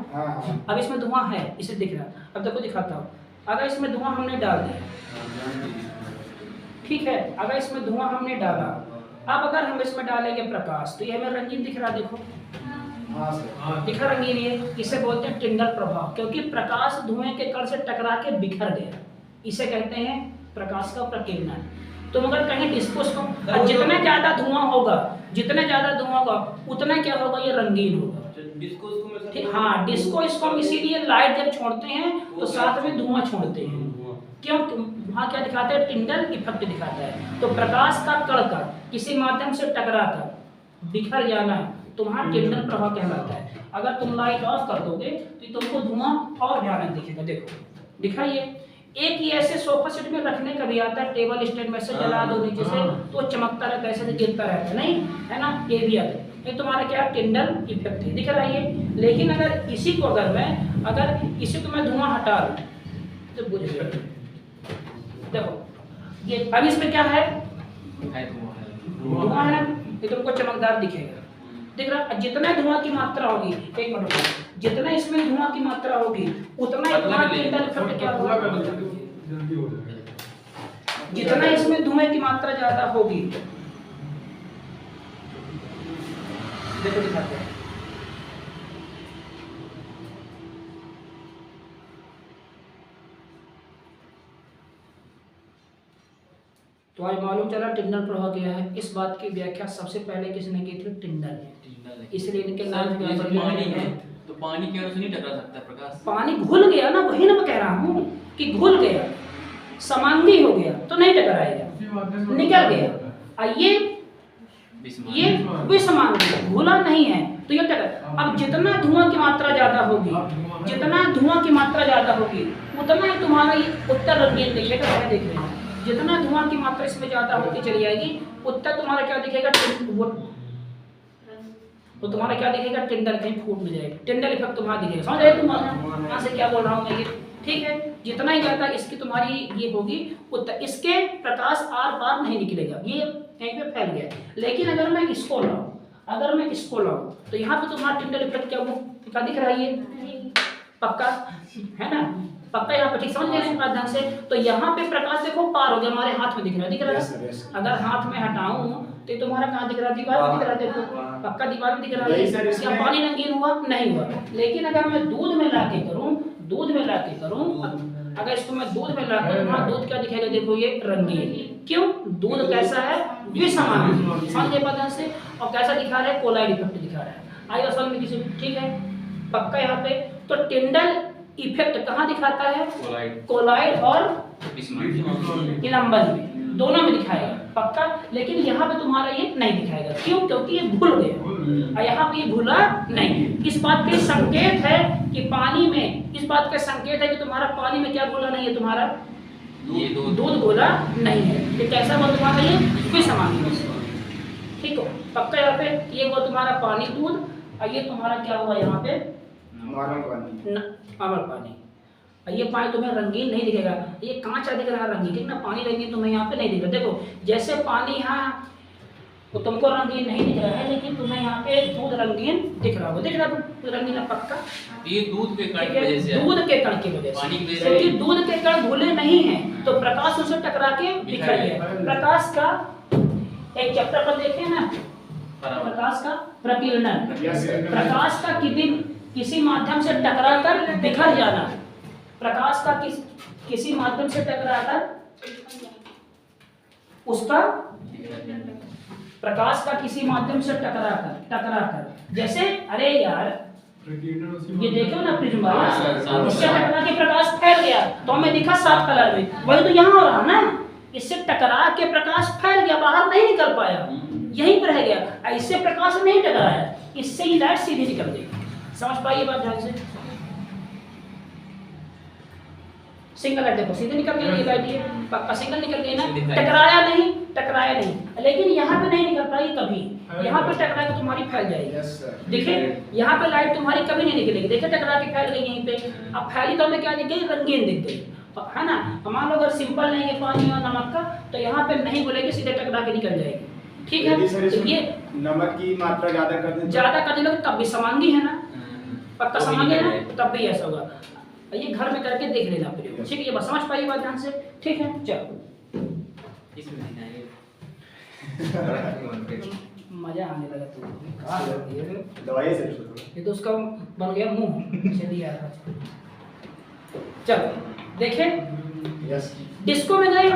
अब इसमें धुआं है, इसे दिख रहा है। अब देखो दिखाता हूँ, अगर इसमें धुआं हमने डाल दिया, ठीक है, अगर इसमें धुआं हमने डाला, अब अगर हम इसमें डालेंगे प्रकाश, तो ये हमें रंगीन दिख रहा, देखो दिखा रंगीन। ये इसे बोलते हैं टिंडल प्रभाव, क्योंकि प्रकाश धुएं के कण से टकरा के बिखर गया, इसे कहते हैं प्रकाश का प्रकीर्णन। तुम अगर कहीं डिस्को को, जितना ज्यादा धुआं होगा, जितना ज्यादा धुआं होगा उतना क्या होगा, ये रंगीन होगा। ठीक, हाँ डिस्को इसको हम इसीलिए लाइट जब छोड़ते हैं तो साथ में धुआं छोड़ते हैं, क्यों? वहाँ क्या दिखाते हैं, टिंडल इफेक्ट दिखाता है। तो प्रकाश का कण का किसी माध्यम से टकरा कर बिखर जाना तुम्हारा टिंडल प्रभाव कहलाता है। अगर तुम लाइट ऑफ कर दोगे तो तुमको धुआं और भयानक दिखेगा। देखो दिखाइए, एक ही ऐसे सोफा सेट में रखने का भी आता है, टेबल स्टैंड में से जला दो नीचे से तो वो चमकता रहता है, ऐसे गिरता रहता है, नहीं है ना, ये भी आता है। ये तुम्हारा क्या टिंडल इफेक्ट है, दिख रहा है ये। लेकिन अगर इसी को इसी को मैं धुआं हटा दूं तो बुझ गया। देखो ये अब इसमें क्या है, धुआं है ना, ये तुमको चमकदार दिखेगा, दिख रहा। जितना धुआं की मात्रा होगी, एक मिनट, जितना इसमें धुआं की मात्रा होगी उतना ही तुम्हारा टिंडल इफेक्ट क्या होगा, जल्दी हो जाएगा। जितना इसमें धुएं की मात्रा ज्यादा होगी, देखो दिखाते हैं, तो आज मालूम चला टिंडल प्रभाव क्या है। इस बात की व्याख्या सबसे पहले किसने की थी, टिंडल, इसलिए इनके नाम पानी है तो पानी के अनुसार नहीं टकरा सकता प्रकाश। पानी घुल गया ना, वही ना मैं कह रहा हूँ कि घुल गया, समांगी हो गया तो नहीं टकराएगा, निकल गया। ये विसमांगी, घुला नहीं है तो ये टकरा। अब जितना धुआं की मात्रा ज्यादा होगी, जितना धुआं की मात्रा ज्यादा होगी उतना ही तुम्हारा ये उत्तर रंगीन दिखेगा। देख रहे हैं, जितना धुआं की मात्रा इसमें ज्यादा होती चली जाएगी उत्तर तुम्हारा क्या दिखेगा, वो तुम्हारा क्या दिखेगा, टिंडल कहीं फूट न जाएगा, टिंडल इफेक्ट तुम्हारा दिखेगा। समझ रहे तुम्हारा यहाँ से क्या बोल रहा हूँ मैं ये, ठीक है। जितना ही ज्यादा इसकी तुम्हारी ये होगी उत्तर, इसके प्रकाश आर पार नहीं निकलेगा, ये कहीं पे फैल गया। लेकिन अगर मैं इसको लाऊं तो यहाँ पे तुम्हारा टिंडल इफेक्ट क्या दिख रहा है, ये पक्का है ना, पक्का यहाँ पे, ठीक समझ गए ध्यान से। तो यहाँ पे प्रकाश देखो पार हो गया, हमारे हाथ में दिख रहा है। अगर हाथ में हटाऊं तो तुम्हारा कहाँ दिख रहा है, दीवार में दिख रहा है, देखो पक्का दीवार में दिख रहा है। क्या पानी रंगीन हुआ, नहीं हुआ। लेकिन अगर मैं दूध में लाके करूं, अगर इसको मैं दूध में लाकर, वहाँ दूध क्या दिखाएगा, देखो ये रंगीन, क्यों, दूध कैसा है, विसमान, समझ गए बात से। और कैसा दिखा रहा है, कोलाइड इफेक्ट दिखा रहा है। आइए असल में किसी, ठीक है, पक्का यहाँ पे। तो टिंडल इफेक्ट कहाँ दिखाता है, कोलाइड और इलम्बन में, दोनों में दिखाएगा पक्का। लेकिन यहाँ पे तुम्हारा ये नहीं दिखाएगा, क्यों, क्योंकि ये घुल गया और यहाँ पे ये घुला नहीं। इस बात का संकेत है कि पानी में, इस बात का संकेत है कि तुम्हारा पानी में क्या घुला नहीं है, तुम्हारा दूध घुला नहीं है। ये कैसा हुआ तुम्हारा, ये विसमान, ठीक हो पक्का। यहाँ पे ये हुआ तुम्हारा पानी दूध, और ये तुम्हारा क्या हुआ यहाँ पे, नॉर्मल पानी। ये पानी तुम्हें रंगीन नहीं दिखेगा, ये कांचा दिख रहा है रंगीन, कितना पानी रंगीन तुम्हें यहाँ पे नहीं दिख रहा। देखो जैसे पानी यहाँ तो तुमको रंगीन नहीं दिख रहा है, लेकिन तुम्हें यहाँ पे दूध रंगीन दिख रहा होगा, दिख रहा है रंगीन है पक्का। ये दूध के कण की वजह से, दूध के कण की वजह से, क्योंकि दूध के कण घुले नहीं है तो प्रकाश उसे टकरा के बिखर गया। प्रकाश का एक चैप्टर पर देखे ना, प्रकाश का प्रकीर्णन, प्रकाश का किसी माध्यम से टकराकर बिखर जाना, प्रकाश का किसी माध्यम से टकराकर उसका, प्रकाश का किसी माध्यम से टकराकर जैसे, अरे यार ये देखो ना प्रिज्म वाला, इससे टकरा के प्रकाश फैल गया तो हमें दिखा साफ कलर में, वही तो यहाँ हो रहा ना, इससे टकरा के प्रकाश फैल गया, बाहर नहीं निकल पाया, यहीं पर रह गया। ऐसे प्रकाश नहीं टकराया, इससे ही लाइट सीधी निकल गई। समझ पाइए बात ध्यान से। सिंगल लाइट देखो सीधे निकल गई, लाइट ये पक्का सिंगल निकल गई ना, टकराया नहीं, लेकिन यहाँ पे नहीं निकल पाई कभी, यहाँ पे टकरा के तुम्हारी फैल जाएगी। देखिए यहाँ पे लाइट तुम्हारी कभी नहीं निकलेगी, देखिए टकरा के फैल गई यहीं पे। अब फैली तो हमें क्या दिख गई, रंगीन दिख गई, है ना। मान लो अगर सिंपल नहीं है पानी और नमक का तो यहाँ पे नहीं बोलेगी, सीधे टकरा के निकल जाएगी, ठीक है। तो ये नमक की मात्रा ज्यादा कर दें तब भी समांगी है ना, पक्का समांगी है ना, तब भी ऐसा होगा। ये घर में करके देख लेना प्रयोग, ठीक है। ये बस समझ पाइए बात ध्यान से, ठीक है। चलो मजा आने लगा तुमको, दवाई से ये तो उसका बन गया मुंह से दिया था। चलो देखें, डिस्को में गए,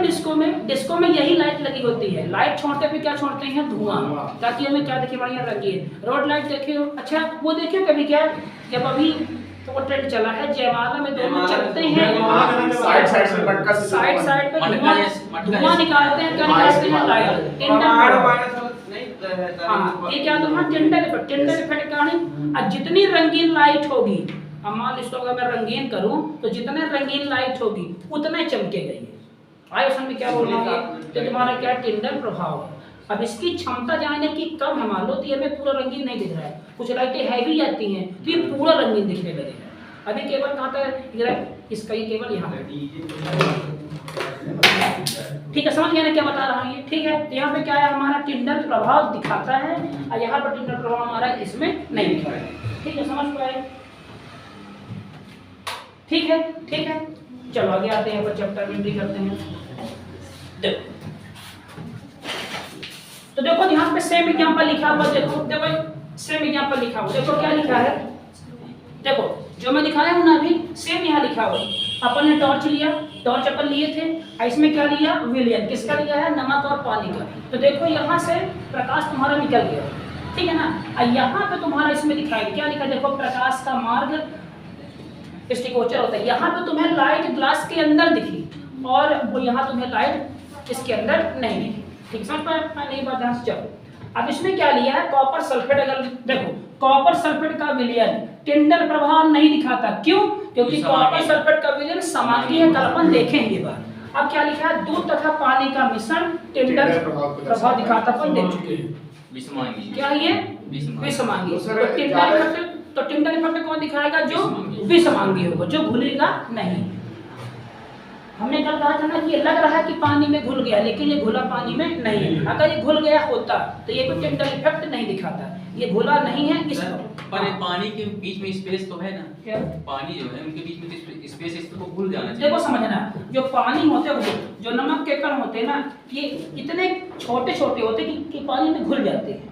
डिस्को में यही लाइट लगी होती है। लाइट छोड़ते भी क्या छोड़ते हैं, धुआं, ताकि हमें क्या दिखे, बढ़िया रंगीन। रोड लाइट देखे हो, अच्छा वो देखे कभी क्या, जब अभी तो वो ट्रेंड चला है जयमाला में दोनों चलते हैं, साइड पे धुआं निकालते हैं, क्या निकालते हैं, लाइट। हाँ ये क्या धुआं, टिंडल इफेक्ट का है। जितनी रंगीन लाइट होगी, अब मान लो इसको अगर मैं रंगीन करूं तो जितने रंगीन लाइट होगी उतने चमकेगा ये। आए समझ में क्या बोलना है? तो तुम्हारा क्या टिंडल प्रभाव है। अब इसकी क्षमता जानने की कम है, मान लो तो ये हमें पूरा रंगीन नहीं दिख रहा है, कुछ लाइटें हैवी आती हैं तो ये पूरा रंगीन दिखने लगेगा। अभी केवल कहाँ तक इसका ये केवल यहाँ पे, ठीक है, समझ गए ना क्या बता रहा हूँ ये? ठीक है, तो यहाँ पे क्या है हमारा टिंडल प्रभाव दिखाता है और यहाँ पर टिंडल प्रभाव हमारा इसमें नहीं दिखा है। ठीक है, समझ पाए? ठीक है, ठीक है, चलो आगे आते हैं, चैप्टर में भी करते हैं। देखो तो देखो यहाँ पे सेम एग्जांपल लिखा हुआ, देखो देखो सेम एग्जांपल लिखा हुआ, देखो क्या लिखा है, देखो जो मैं दिखाया हूँ ना अभी सेम यहाँ लिखा हुआ। अपन ने टॉर्च लिया, टॉर्च अपन लिए थे, इसमें क्या लिया, विलियन, किसका लिया है, नमक और पानी का। तो देखो यहाँ से प्रकाश तुम्हारा निकल गया, ठीक है ना। और यहाँ पे तुम्हारा इसमें दिखाया क्या लिखा, देखो प्रकाश का मार्ग दृष्टिगोचर होता है। यहाँ पे तुम्हें लाइट ग्लास के अंदर दिखी और वो यहाँ तुम्हें लाइट इसके अंदर नहीं दिखी। ठीक समझ पाया नहीं बात? ध्यान से चलो। अब इसमें क्या लिया है, कॉपर सल्फेट। अगर देखो कॉपर सल्फेट का विलयन टिंडल प्रभाव नहीं दिखाता, क्यों? क्योंकि कॉपर सल्फेट का विलयन समांगी है, कल अपन देखेंगे बार। अब क्या लिखा है, दूध तथा पानी का मिश्रण टिंडल प्रभाव दिखाता, अपन देख चुके हैं। क्या ये विषमांगी? तो टिंडल इफेक्ट कौन दिखाएगा, जो विषमांगी होगा, जो घुलेगा नहीं। हमने कल कहा था ना कि ये लग रहा है कि पानी में घुल गया, लेकिन ये घुला पानी में नहीं है। अगर ये घुल गया होता तो ये कोई टिंडल इफेक्ट नहीं दिखाता, ये घुला नहीं है इस पर पानी के बीच में स्पेस तो है ना, क्या पानी जो है उनके बीच में स्पेस, इसको घुल जाना चाहिए। देखो समझना, जो पानी होते हैं, जो नमक के कण होते हैं ना, ये इतने छोटे छोटे होते हैं कि पानी में घुल जाते हैं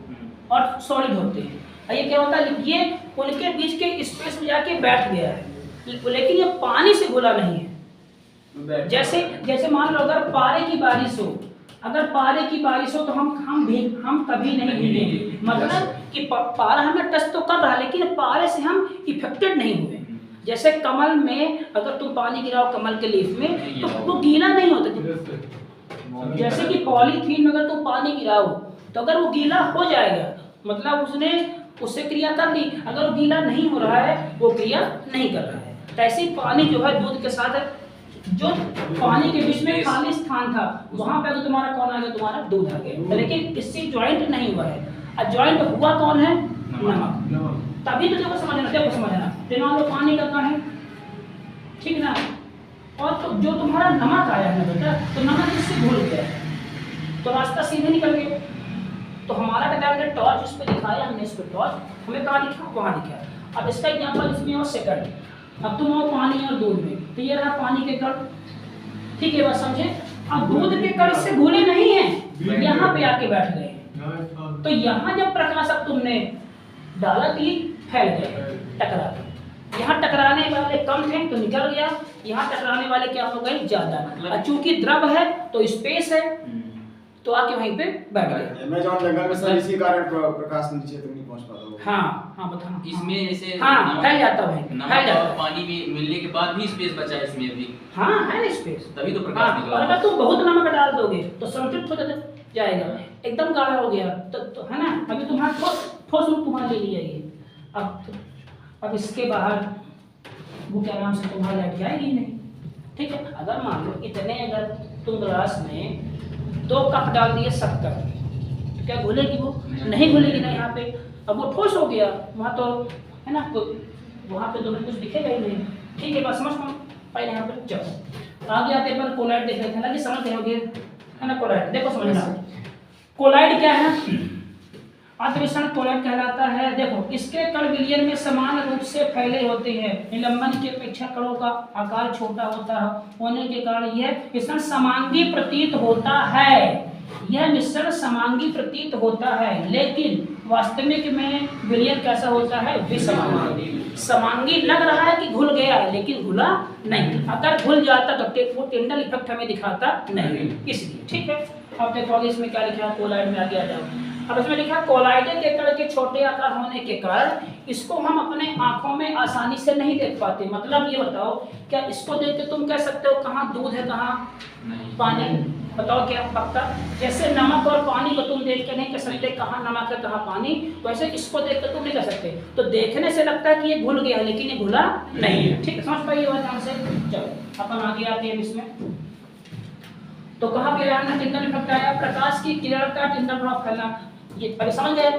और सॉलिड होते हैं। और ये क्या होता है, ये उनके बीच के स्पेस में जाके बैठ गया है, लेकिन ये पानी से घुला नहीं है। जैसे जैसे मान लो अगर पारे की बारिश हो, अगर पारे की बारिश हो तो हम कभी नहीं भीगेंगे, मतलब कि पारा हमें टच तो कर रहा है लेकिन पारे से हम इफेक्टेड नहीं हुए। जैसे कमल में अगर तुम पानी गिराओ कमल के लीफ में तो वो गीला नहीं होता। जैसे कि पॉलीथीन में अगर तुम पानी गिराओ तो अगर वो गीला हो जाएगा, मतलब उसने उससे क्रिया कर ली। अगर वो गीला नहीं हो रहा है, वो क्रिया नहीं कर रहा है। तो ऐसे ही पानी जो है दूध के साथ, जो पानी के बीच में खाली स्थान था वहां पे तो तुम्हारा कौन आ गया, तुम्हारा दूध आ गया, लेकिन इससे ज्वाइंट नहीं हुआ है। और ज्वाइंट हुआ कौन है, नमक। तभी तो देखो समझना, देखो समझना, मान लो पानी का कण है, ठीक ना, और तो जो तुम्हारा नमक आया है बेटा, तो नमक इससे घुल गया तो रास्ता सीधे निकल गया। तो हमारा क्या हमने टॉर्च इस पे दिखाया, हमने इस पे टॉर्च, हमें कहाँ लिखा, वहाँ लिखा। अब इसका एग्जाम्पल इसमें और सेकंड, अब तुम हो पानी और दूध में, तो ये रहा पानी के कण, ठीक है बात समझे। अब दूध के कण से घुले नहीं है, यहाँ पे आके बैठ गए, तो यहाँ जब प्रकाश अब तुमने डाला तो ये फैल गया, टकरा गया। यहाँ टकराने वाले कम थे तो निकल गया, यहाँ टकराने वाले क्या हो गए, ज्यादा। और चूंकि द्रव है तो स्पेस है, तो आके वहीं पे बैठ गए। अमेज़न जंगल में सर इसी कारण प्रकाश नीचे तक नहीं पहुंच पाता होगा। हाँ हाँ बताओ, इसमें ऐसे हाँ फैल जाता है, फैल जाता है। पानी में मिलने के बाद भी स्पेस बचा है इसमें भी, हाँ है ना स्पेस, तभी तो प्रकाश निकला। अगर तुम बहुत नमक डाल दोगे तो संतृप्त हो जाएगा, एकदम गाढ़ा हो गया तो है ना। अभी तुम्हारा ठोस रूप तुम्हारा ले लिया ये, अब इसके बाहर वो क्या नाम से तुम्हारा लाइट जाएगी नहीं, ठीक है। अगर मान लो इतने, अगर तुम गिलास में 2 कप डाल दिए 70, तो क्या घुलेगी, वो नहीं घुलेगी ना यहाँ पे। अब वो ठोस हो गया वहाँ तो है ना, तो वहाँ पे तुम्हें कुछ दिखेगा ही नहीं, ठीक है बात समझ पाओ। पहले यहाँ पे चलो आगे आते पर कोलाइड देख रहे थे ना, कि समझ रहे होगे है ना। कोलाइड देखो समझना, कोलाइड क्या है, अतिविषण कोलाइड कहलाता है। देखो इसके कण विलयन में समान रूप से फैले होते हैं, निलंबन की अपेक्षा कणों का आकार छोटा होता है होने के कारण यह मिश्रण समांगी प्रतीत होता है। यह मिश्रण समांगी प्रतीत होता है, लेकिन वास्तविक में विलयन कैसा होता है, विसमांगी। समांगी लग रहा है कि घुल गया है, लेकिन घुला नहीं। अगर घुल जाता तो वो टिंडल इफेक्ट हमें दिखाता नहीं, इसलिए ठीक है। अब देखो इसमें क्या लिखा है, कोलाइड में आगे आ जाओ। अब इसमें लिखा कोलाइड के कण के छोटे आकार होने के कारण इसको हम अपने आंखों में आसानी से नहीं देख पाते। मतलब ये बताओ, क्या इसको देख के तुम कह सकते हो कहाँ दूध है कहाँ पानी, बताओ क्या पक्का? जैसे नमक और पानी को तुम देख के नहीं कह सकते कहाँ नमक है कहाँ पानी, वैसे इसको देख कर तुम नहीं कह सकते। तो देखने से लगता है कि ये घुल गया है, लेकिन ये घुला नहीं है। ठीक है, समझ पाइए बात ध्यान से। चलो अपन आगे आते हैं इसमें। तो कहाँ पे यार टिंडल इफेक्ट आया? प्रकाश की किरण का टिंडल प्रभाव फैलना। ये परेशान गए है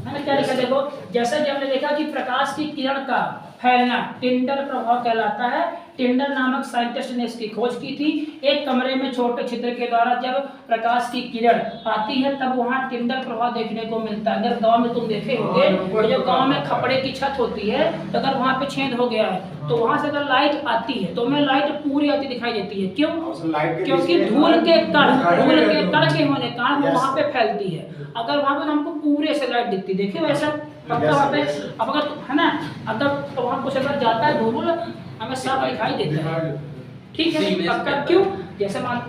ना? क्या लिखा देखो, जैसा कि हमने देखा कि प्रकाश की किरण का फैलना टिंडल प्रभाव कहलाता है। टिंडल नामक साइंटिस्ट ने इसकी खोज की थी। एक कमरे में छोटे छिद्र के द्वारा जब प्रकाश की किरण आती है तब वहाँ टिंडल प्रभाव देखने को मिलता है। अगर गांव में तुम देखे होंगे तो जब गांव में खपड़े की छत होती है तो अगर वहाँ पे छेद हो गया है तो वहाँ से अगर लाइट आती है तो हमें लाइट पूरी आती दिखाई देती है। क्यों? क्योंकि धूल के कण के होने के कारण वो वहाँ पे फैलती है। अगर वहाँ पे हमको पूरे से लाइट दिखती, देखिए वैसा पक्का वहाँ पे। अब अगर है ना, अगर तो वहाँ कुछ अगर जाता है धूल हमें साफ दिखाई देता है। ठीक है पक्का। क्यों? जैसे मान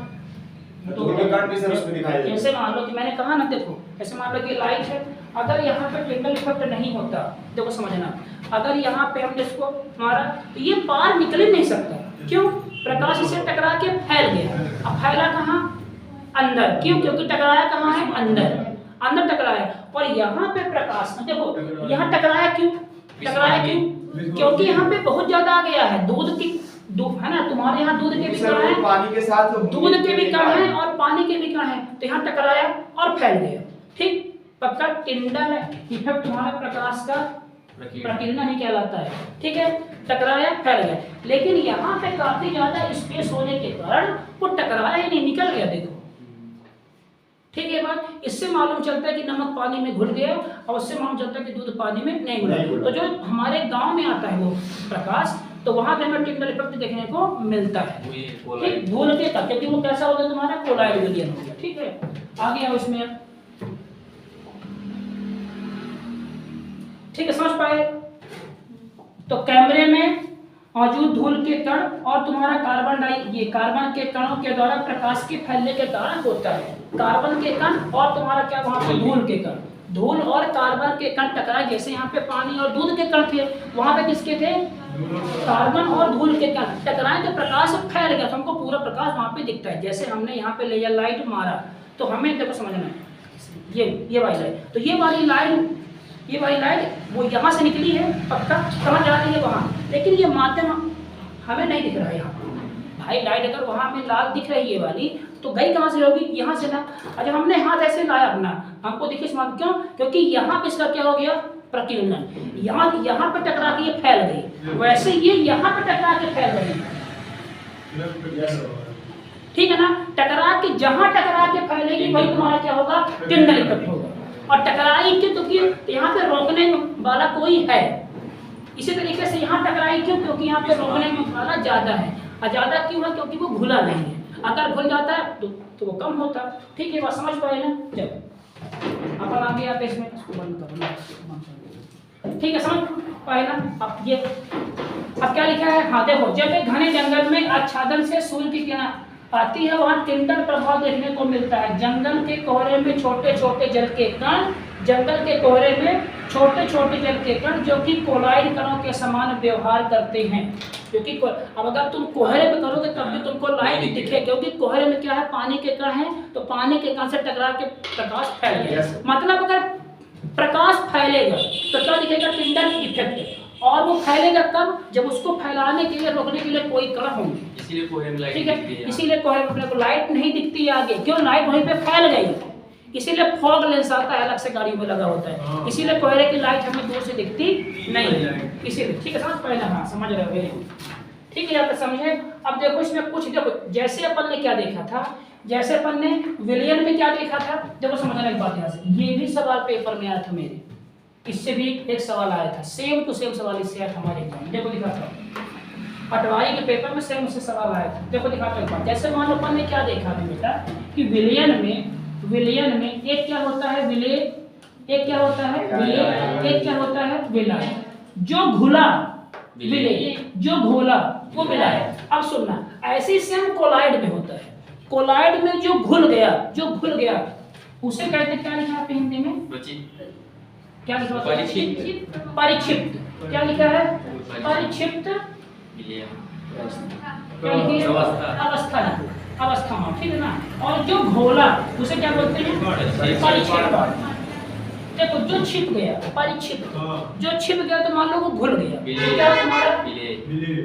जैसे मान लो कि मैंने कहा ना, देखो ऐसे मान लो कि लाइट है, अगर यहाँ पे टिंडल इफेक्ट नहीं होता, देखो समझना, अगर यहाँ पे हमने इसको मारा तो ये पार निकल ही नहीं सकता। क्यों? प्रकाश इसे टकरा के फैल गया। अब फैला कहाँ? अंदर। क्यों? क्योंकि टकराया कहाँ है? अंदर टकराया। और यहाँ पे प्रकाश देखो यहाँ टकराया क्यों? क्योंकि यहाँ पे बहुत ज्यादा आ गया है। दूध है ना, तुम्हारे यहाँ दूध के भी कण है, पानी के साथ दूध के भी कण है और पानी के भी कण है, तो यहाँ टकराया और फैल गया। ठीक पक्का। टिंडल इफेक्ट तुम्हारा प्रकाश का प्रकीर्णन ही कहलाता है। ठीक है, टकराया फैल गया। लेकिन यहाँ पे काफी ज्यादा स्पेस होने के कारण वो टकराया ही नहीं, निकल गया। देखो ठीक है बात। इससे मालूम चलता है कि नमक पानी में घुल गया और उससे मालूम चलता है कि दूध पानी में नहीं घुला। तो जो हमारे गांव में आता है वो प्रकाश, तो वहां पे हमें टिंडल इफेक्ट देखने को मिलता है। ठीक, धूल के तक, क्योंकि वो कैसा हो गया तुम्हारा? कोलाइड विलयन हो गया। ठीक है, आगे आओ इसमें। ठीक है, समझ पाए? तो कैमरे में मौजूद धूल के कण और तुम्हारा कार्बन के कणों के द्वारा प्रकाश के फैलने के कारण होता है। कार्बन के कण और तुम्हारा क्या वहाँ पे धूल के कण, धूल और कार्बन के कण टकराए। जैसे यहाँ पे पानी और दूध के कण थे, वहाँ पे किसके थे? कार्बन और धूल के कण टकराए तो प्रकाश फैल गया, तो हमको पूरा प्रकाश वहाँ पे दिखता है। जैसे हमने यहाँ पे लेजर लाइट मारा तो हमें देखो समझना है, ये वाली लाइट, तो ये वाली लाइट वो यहाँ से निकली है, पक्का कहाँ जा रही है? वहाँ। लेकिन ये माध्यम हमें नहीं दिख रहा है यहाँ। भाई लाइट अगर वहाँ में लाल दिख रही है वाली, तो गई कहाँ से होगी? यहाँ से ना। अच्छा, हमने हाथ ऐसे लाया अपना, हमको देखिए क्यों? क्योंकि यहाँ पे इसका क्या हो गया? प्रकीर्णन। यहाँ पे टकरा के ये फैल गई, वैसे ये यहाँ पे टकरा के फैल गई। ठीक है ना? टकरा के जहाँ टकरा के फैलेगी वही तुम्हारा क्या होगा? टिंडल इफेक्ट होगा। और टकराई क्यों? क्योंकि यहाँ पे रोकने वाला कोई है। इसी तरीके से यहाँ टकराई क्यों? क्योंकि यहाँ पे रोकने वाला ज्यादा है। और ज्यादा क्यों है? क्योंकि वो घुला नहीं है। अगर घुल जाता है तो वो कम होता। ठीक है, बात समझ पाए ना? चलो अपन आगे आते इसमें, इसको बंद करो। ठीक है, समझ पाए ना? अब क्या लिखा है? हाँ देखो, जब एक घने जंगल में आच्छादन से सूर्य की किरण आती है वहाँ टिंडल प्रभाव देखने को मिलता है। जंगल के कोहरे में छोटे छोटे जल के कण, जो कि कोलाइड कणों के समान व्यवहार करते हैं। क्योंकि अब अगर तुम कोहरे में करोगे तब भी तुमको लाइट दिखे, क्योंकि कोहरे में क्या है? पानी के कण है, तो पानी के कण से टकरा के प्रकाश फैल गया। मतलब अगर प्रकाश फैलेगा तो क्या दिखेगा? Tyndall effect. और वो फैलेगा कब? जब उसको फैलाने के लिए, रोकने के लिए कोई कण होंगे। इसीलिए कोहरे में लाइट ठीक है, इसीलिए कोहरे में अपने को लाइट नहीं दिखती है आगे। क्यों? लाइट वहीं पे फैल गई। इसीलिए फॉग लेंस आता है, अलग से गाड़ी में लगा होता है। इसीलिए कोहरे की लाइट हमें दूर से दिखती नहीं है, इसीलिए। ठीक है, समझ पाए ना? हाँ, समझ रहे हो? Very good. ठीक है, यहाँ पे समझे। अब देखो इसमें कुछ, देखो जैसे अपन ने क्या देखा था, जैसे अपन ने विलियन में क्या देखा था, देखो समझना एक बात यहाँ से। ये भी सवाल पेपर में आया था मेरे, इससे भी एक सवाल आया था, सेम टू सेम सवाल इससे आया था हमारे एग्जाम में। देखो दिखा था, पटवारी के पेपर में सेम उससे सवाल आया था। देखो दिखाता हूं एक बार। जैसे मान लो अपन ने क्या देखा था बेटा कि विलयन में एक क्या होता है? विलय। एक क्या होता है? विलय। एक क्या होता है? विलय। जो घुला विलय, जो घोला वो विलय। अब सुनना, ऐसे सेम कोलाइड में होता है। कोलाइड में जो घुल गया उसे कहते हैं, क्या लिखा है हिंदी में? क्या लिखा है? परिक्षिप्त। क्या लिखा है? परिक्षिप्त अवस्था। अवस्था, ठीक है ना। और जो घोला उसे क्या बोलते हैं, परिक्षेपण। देखो जो छिप गया, परिक्षिप, जो छिप गया तो मान लो वो घुल गया, क्या तुम्हारा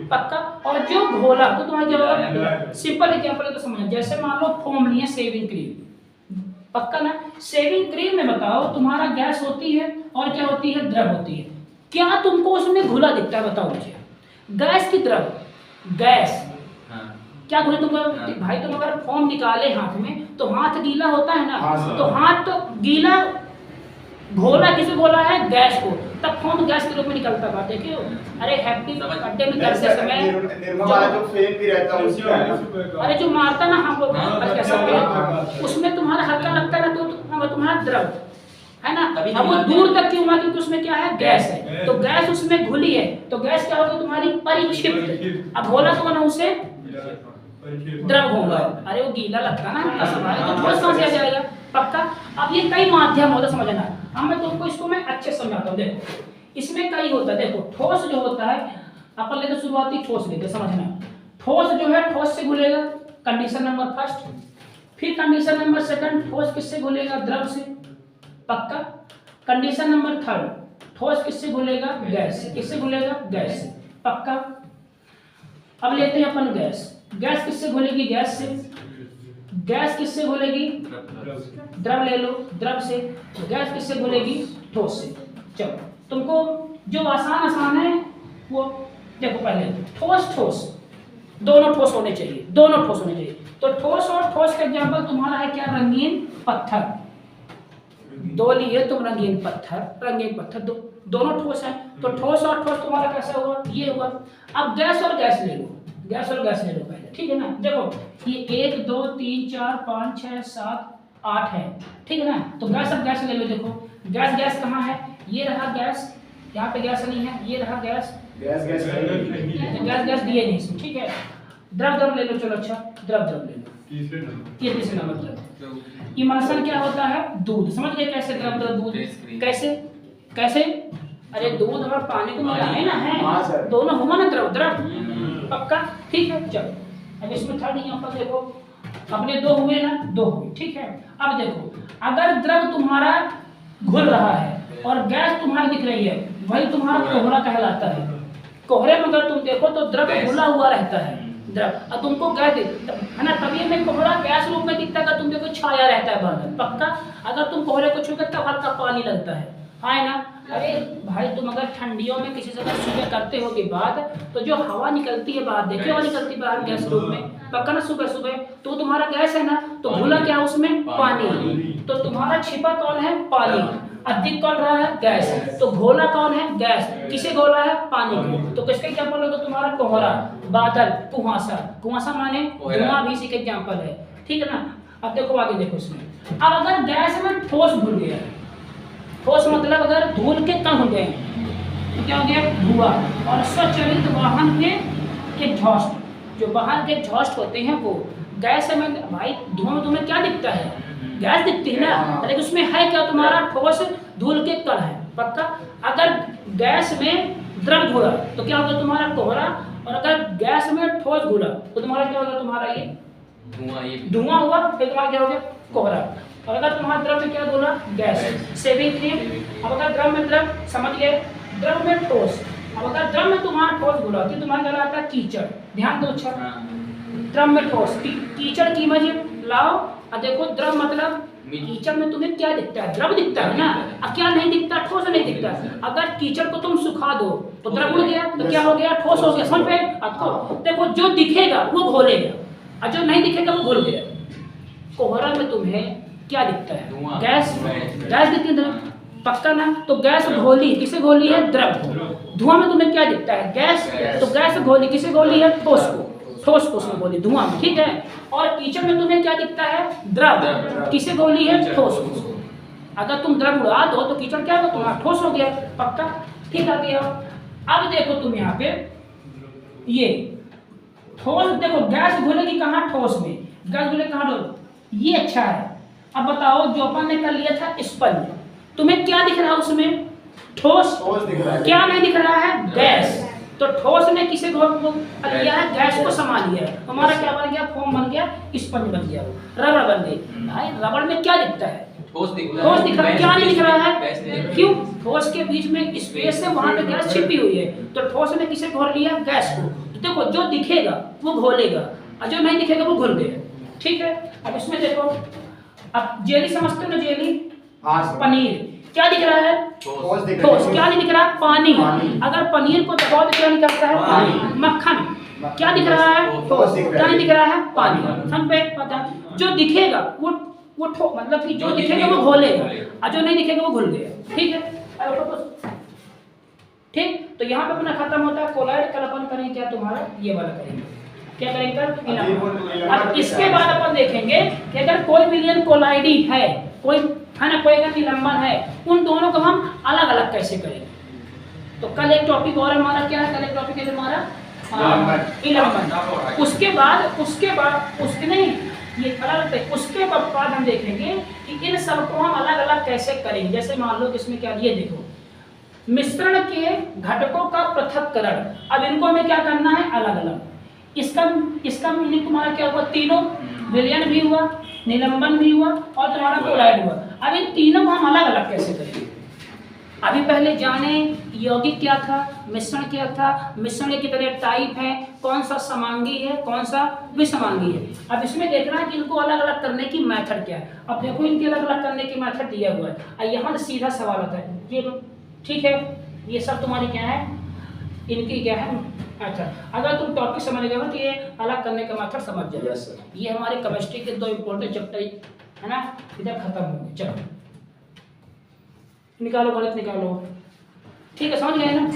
पक्का। और जो घोला तो तुम्हारा क्या होगा, सिंपल एग्जांपल है तो समझ, जैसे मान लो फोम लिए सेविंग क्रीम, पक्का ना। सेविंग क्रीम में बताओ तुम्हारा गैस होती है और क्या होती है, द्रव होती है। क्या तुमको उसमें घुला दिखता है, बताओ मुझे, गैस की द्रव, गैस क्या घुले तुमको भाई। तुम अगर फोम निकाले हाथ में तो हाथ गीला होता है ना, तो हाथ तो गीला, घोला किसे बोला है, गैस को, तब फोम गैस के रूप में निकलता है। देखियो अरे हैप्पी बर्थडे में करते समय जो फेम भी रहता है उसका है ना, अरे जो मारता ना हम लोग उसमें तुम्हारा हल्का लगता है ना, तो तुम्हारा द्रव है ना। अब वो दूर तक क्यों हुआ, क्योंकि उसमें क्या है, गैस है। तो गैस उसमें घुली है, तो गैस क्या होगी तुम्हारी, परिक्षिप्त। अब घोला तो ना उसे द्रव होगा। अरे वो गीला लगता ना तो ठोस कहाँ से आ जाएगा, पक्का। अब ये कई माध्यम होता, समझना। अब मैं तुमको इसको मैं अच्छे से समझाता हूँ। देखो इसमें कई होता है। देखो ठोस जो होता है, अपन लेते शुरुआती ठोस लेते, समझना। ठोस जो है ठोस से घुलेगा, कंडीशन नंबर फर्स्ट। फिर कंडीशन नंबर सेकंड, ठोस किससे घुलेगा, द्रव से, पक्का। कंडीशन नंबर थर्ड, ठोस किससे घुलेगा, गैस से। किससे घुलेगा, गैस से, पक्का। अब लेते हैं अपन गैस। गैस किससे घुलेगी, गैस से। गैस किससे घुलेगी, द्रव ले लो, द्रव से। गैस किससे घुलेगी, ठोस से। चलो तुमको जो आसान है वो देखो। पहले ठोस, ठोस दोनों ठोस होने चाहिए, दोनों ठोस होने चाहिए। तो ठोस और ठोस का एग्जांपल तुम्हारा है क्या, रंगीन पत्थर। दो लिए तुम रंगीन पत्थर, रंगीन पत्थर दोनों ठोस है। तो ठोस और ठोस तुम्हारा कैसा हुआ, ये हुआ। अब गैस और गैस ले लो, गैस और गैस ले लो पहले, ठीक है ना। देखो ये 1 2 3 4 5 6 7 8 है, ठीक है ना। तो गैस अब गैस ले लो। देखो गैस, गैस कहाँ है, ये रहा गैस, यहाँ पे गैस नहीं है, ये रहा gas, gas gas gas gas दिए नहीं इसमें, ठीक है। द्रव, द्रव ले लो, चलो अच्छा द्रव, द्रव ले लो, ये तीसरे नंबर द्रव। इमल्शन क्या होता है, दूध। समझ गए कैसे, द्रव द्रव दूध कैसे, कैसे। अरे दूध और पानी को मिलाए ना है, दोनों हुआ ना द्रव, द्रव, पक्का, ठीक है। चलो अब इसमें थर्ड यहाँ पर देखो, अपने दो हुए ना, दो हुए, ठीक है। अब देखो अगर द्रव तुम्हारा घुल रहा है और गैस तुम्हारी दिख रही है, वही तुम्हारा कोहरा कहलाता है। कोहरे में अगर तुम देखो तो द्रव घुला हुआ रहता है, द्रव। अब तुमको गैस है ना, तभी में कोहरा गैस रूप में दिखता है। तुम देखो छाया रहता है बादल, पक्का। अगर तुम कोहरे को छूके तब हल्का पानी लगता है ना। अरे भाई तुम अगर ठंडियों में किसी से सुबह करते हो के बाद, तो जो हवा निकलती है बाहर, देखिए हवा निकलती है बाहर गैस रूप में, पक्का ना, सुबह सुबह। तो तुम्हारा गैस है ना, तो घुला क्या उसमें, पानी। तो तुम्हारा छिपा कौन है, पानी। अधिक कौन रहा है, गैस। तो घोला कौन है, गैस। किसे घोला है, पानी को। तो किसके एग्जाम्पल है, तो तुम्हारा कोहरा, बादल, कुहासा। कुहासा माने धुआं भी इसी के एग्जाम्पल है, ठीक है ना। अब देखो आगे देखो इसमें। अब अगर गैस में ठोस घुल गया, ठोस मतलब अगर धूल के कण हो गए तो क्या हो गया, धुआं। और स्वचालित वाहन के एग्जॉस्ट, जो बाहर के एग्जॉस्ट होते हैं वो गैस में। भाई धुआं में तुम्हें क्या दिखता है, गैस दिखती है ना, लेकिन उसमें है क्या, तुम्हारा ठोस धूल के कण है, पक्का। अगर गैस में द्रव घुला तो क्या होगा, तुम्हारा कोहरा। और अगर गैस में ठोस घुला तो तुम्हारा क्या होगा, तुम्हारा ये धुआं हुआ, फिर तुम्हारा क्या हो गया, कोहरा। और अगर तुम्हारा द्रव में क्या घुला, गैस, सेविंग क्रीम। अब अगर द्रव में द्रव, समझ गए, द्रव में ठोस। अब अगर द्रव में तुम्हारा ठोस घुला तो तुम्हारा क्या आता है, कीचड़। ध्यान दो अच्छा, द्रव में ठोस, कीचड़ की इमेज लाओ। और देखो द्रव मतलब कीचड़ में तुम्हें क्या दिखता है, द्रव दिखता है ना। अब क्या नहीं दिखता, ठोस नहीं दिखता। अगर कीचड़ को तुम सुखा दो तो द्रव उड़ गया, तो क्या हो गया, ठोस हो गया। समझ पे आपको। देखो जो दिखेगा वो घोलेगा, और जो नहीं दिखेगा वो घुल गया। कोहरा में तुम्हें क्या दिखता है, गैस, गैस दिखती है, पक्का ना। तो गैस घोली, किसे घोली है, द्रव को। धुआं में तुम्हें क्या दिखता है, गैस। तो गैस घोली, किसे घोली है, ठोस को, ठोस को उसमें घोली, धुआं में, ठीक है। और कीचड़ में तुम्हें क्या दिखता है, द्रव, किसे घोली है, ठोस को। अगर तुम द्रव उड़ा दो तो कीचड़ क्या होगा, तुम्हारा ठोस हो गया, पक्का, ठीक आ गया। अब देखो तुम यहाँ पे ये ठोस, देखो गैस घुलेगी कहाँ, ठोस में। गैस घुले कहाँ, ठोस, ये अच्छा है। अब बताओ जो अपन ने कर लिया था स्पंज, तुम्हें क्या दिख रहा है उसमें, ठोस, दिख रहा है। क्या नहीं दिख रहा है, गैस। तो ठोस ने किसे लिया है, गैस को संभाल लिया है। हमारा क्या बन गया, फोम बन गया, स्पंज बन गया, रबड़ बन गई। भाई रबड़ में क्या दिखता है, ठोस दिख ठोस दिख रहा है, क्या नहीं दिख रहा गैस नहीं है, दिख रहा। क्यों, ठोस के बीच में स्पेस है, वहां पे गैस छिपी हुई है। तो ठोस ने किसे घोल लिया, गैस को। तो देखो जो दिखेगा वो घोलेगा और जो नहीं दिखेगा वो घुल गया, ठीक है। अब इसमें देखो, अब जेली समझते हो ना, जेली हाँ सर। पनीर, क्या दिख रहा है, ठोस दिख रहा है। ठोस, क्या नहीं दिख रहा, पानी। पानी। अगर पनीर को दबाओ तो क्या निकलता है, पानी। मक्खन, क्या दिख रहा है, ठोस, दिख रहा है। क्या नहीं दिख रहा है, पानी। समझ पे पता, जो दिखेगा वो ठोस, मतलब कि जो दिखेगा वो घोलेगा और जो नहीं दिखेगा वो घुल गया, ठीक है। ठीक, तो यहाँ पे अपना खत्म होता है कोलाइड। कल अपन करेंगे क्या, तुम्हारा ये वाला करेंगे, क्या करेंगे, इलाका। अब इसके बाद अपन देखेंगे कि अगर कोई विलयन कोलाइडी है, कोई है ना, कोई अगर निलंबन है, उन दोनों को हम अलग अलग कैसे करेंगे। तो कल एक टॉपिक और हमारा क्या है, कल एक टॉपिक है हमारा निलंबन। उसके बाद उसके नहीं, ये अलग है। उसके बाद हम देखेंगे कि इन सबको हम अलग अलग कैसे करेंगे। जैसे मान लो इसमें क्या, ये देखो, मिश्रण के घटकों का पृथक्करण। अब इनको हमें क्या करना है, अलग अलग। इसका मीनिंग तुम्हारा क्या हुआ, तीनों विलयन भी हुआ, निलंबन भी हुआ और तुम्हारा कोलाइड हुआ। अब इन तीनों को हम अलग अलग कैसे करेंगे। अभी पहले जाने यौगिक क्या था, मिश्रण क्या था, मिश्रण के कितने टाइप है, कौन सा समांगी है, कौन सा विसमांगी है। अब इसमें देखना है कि इनको अलग अलग करने की मेथड क्या है। अब देखो इनके अलग अलग करने की मेथड दिया हुआ है। और यहाँ से सीधा सवाल आता है, ये लो, ठीक है, ये सब तुम्हारी क्या है, इनकी क्या है। अच्छा, अगर तुम टॉपिक समझ गए हो तो ये अलग करने का मेथड समझ जाओ। Yes sir. ये हमारे केमिस्ट्री के दो इंपॉर्टेंट चैप्टर है ना, इधर खत्म हो गए। चलो निकालो, गणित निकालो, ठीक है, समझ गए ना।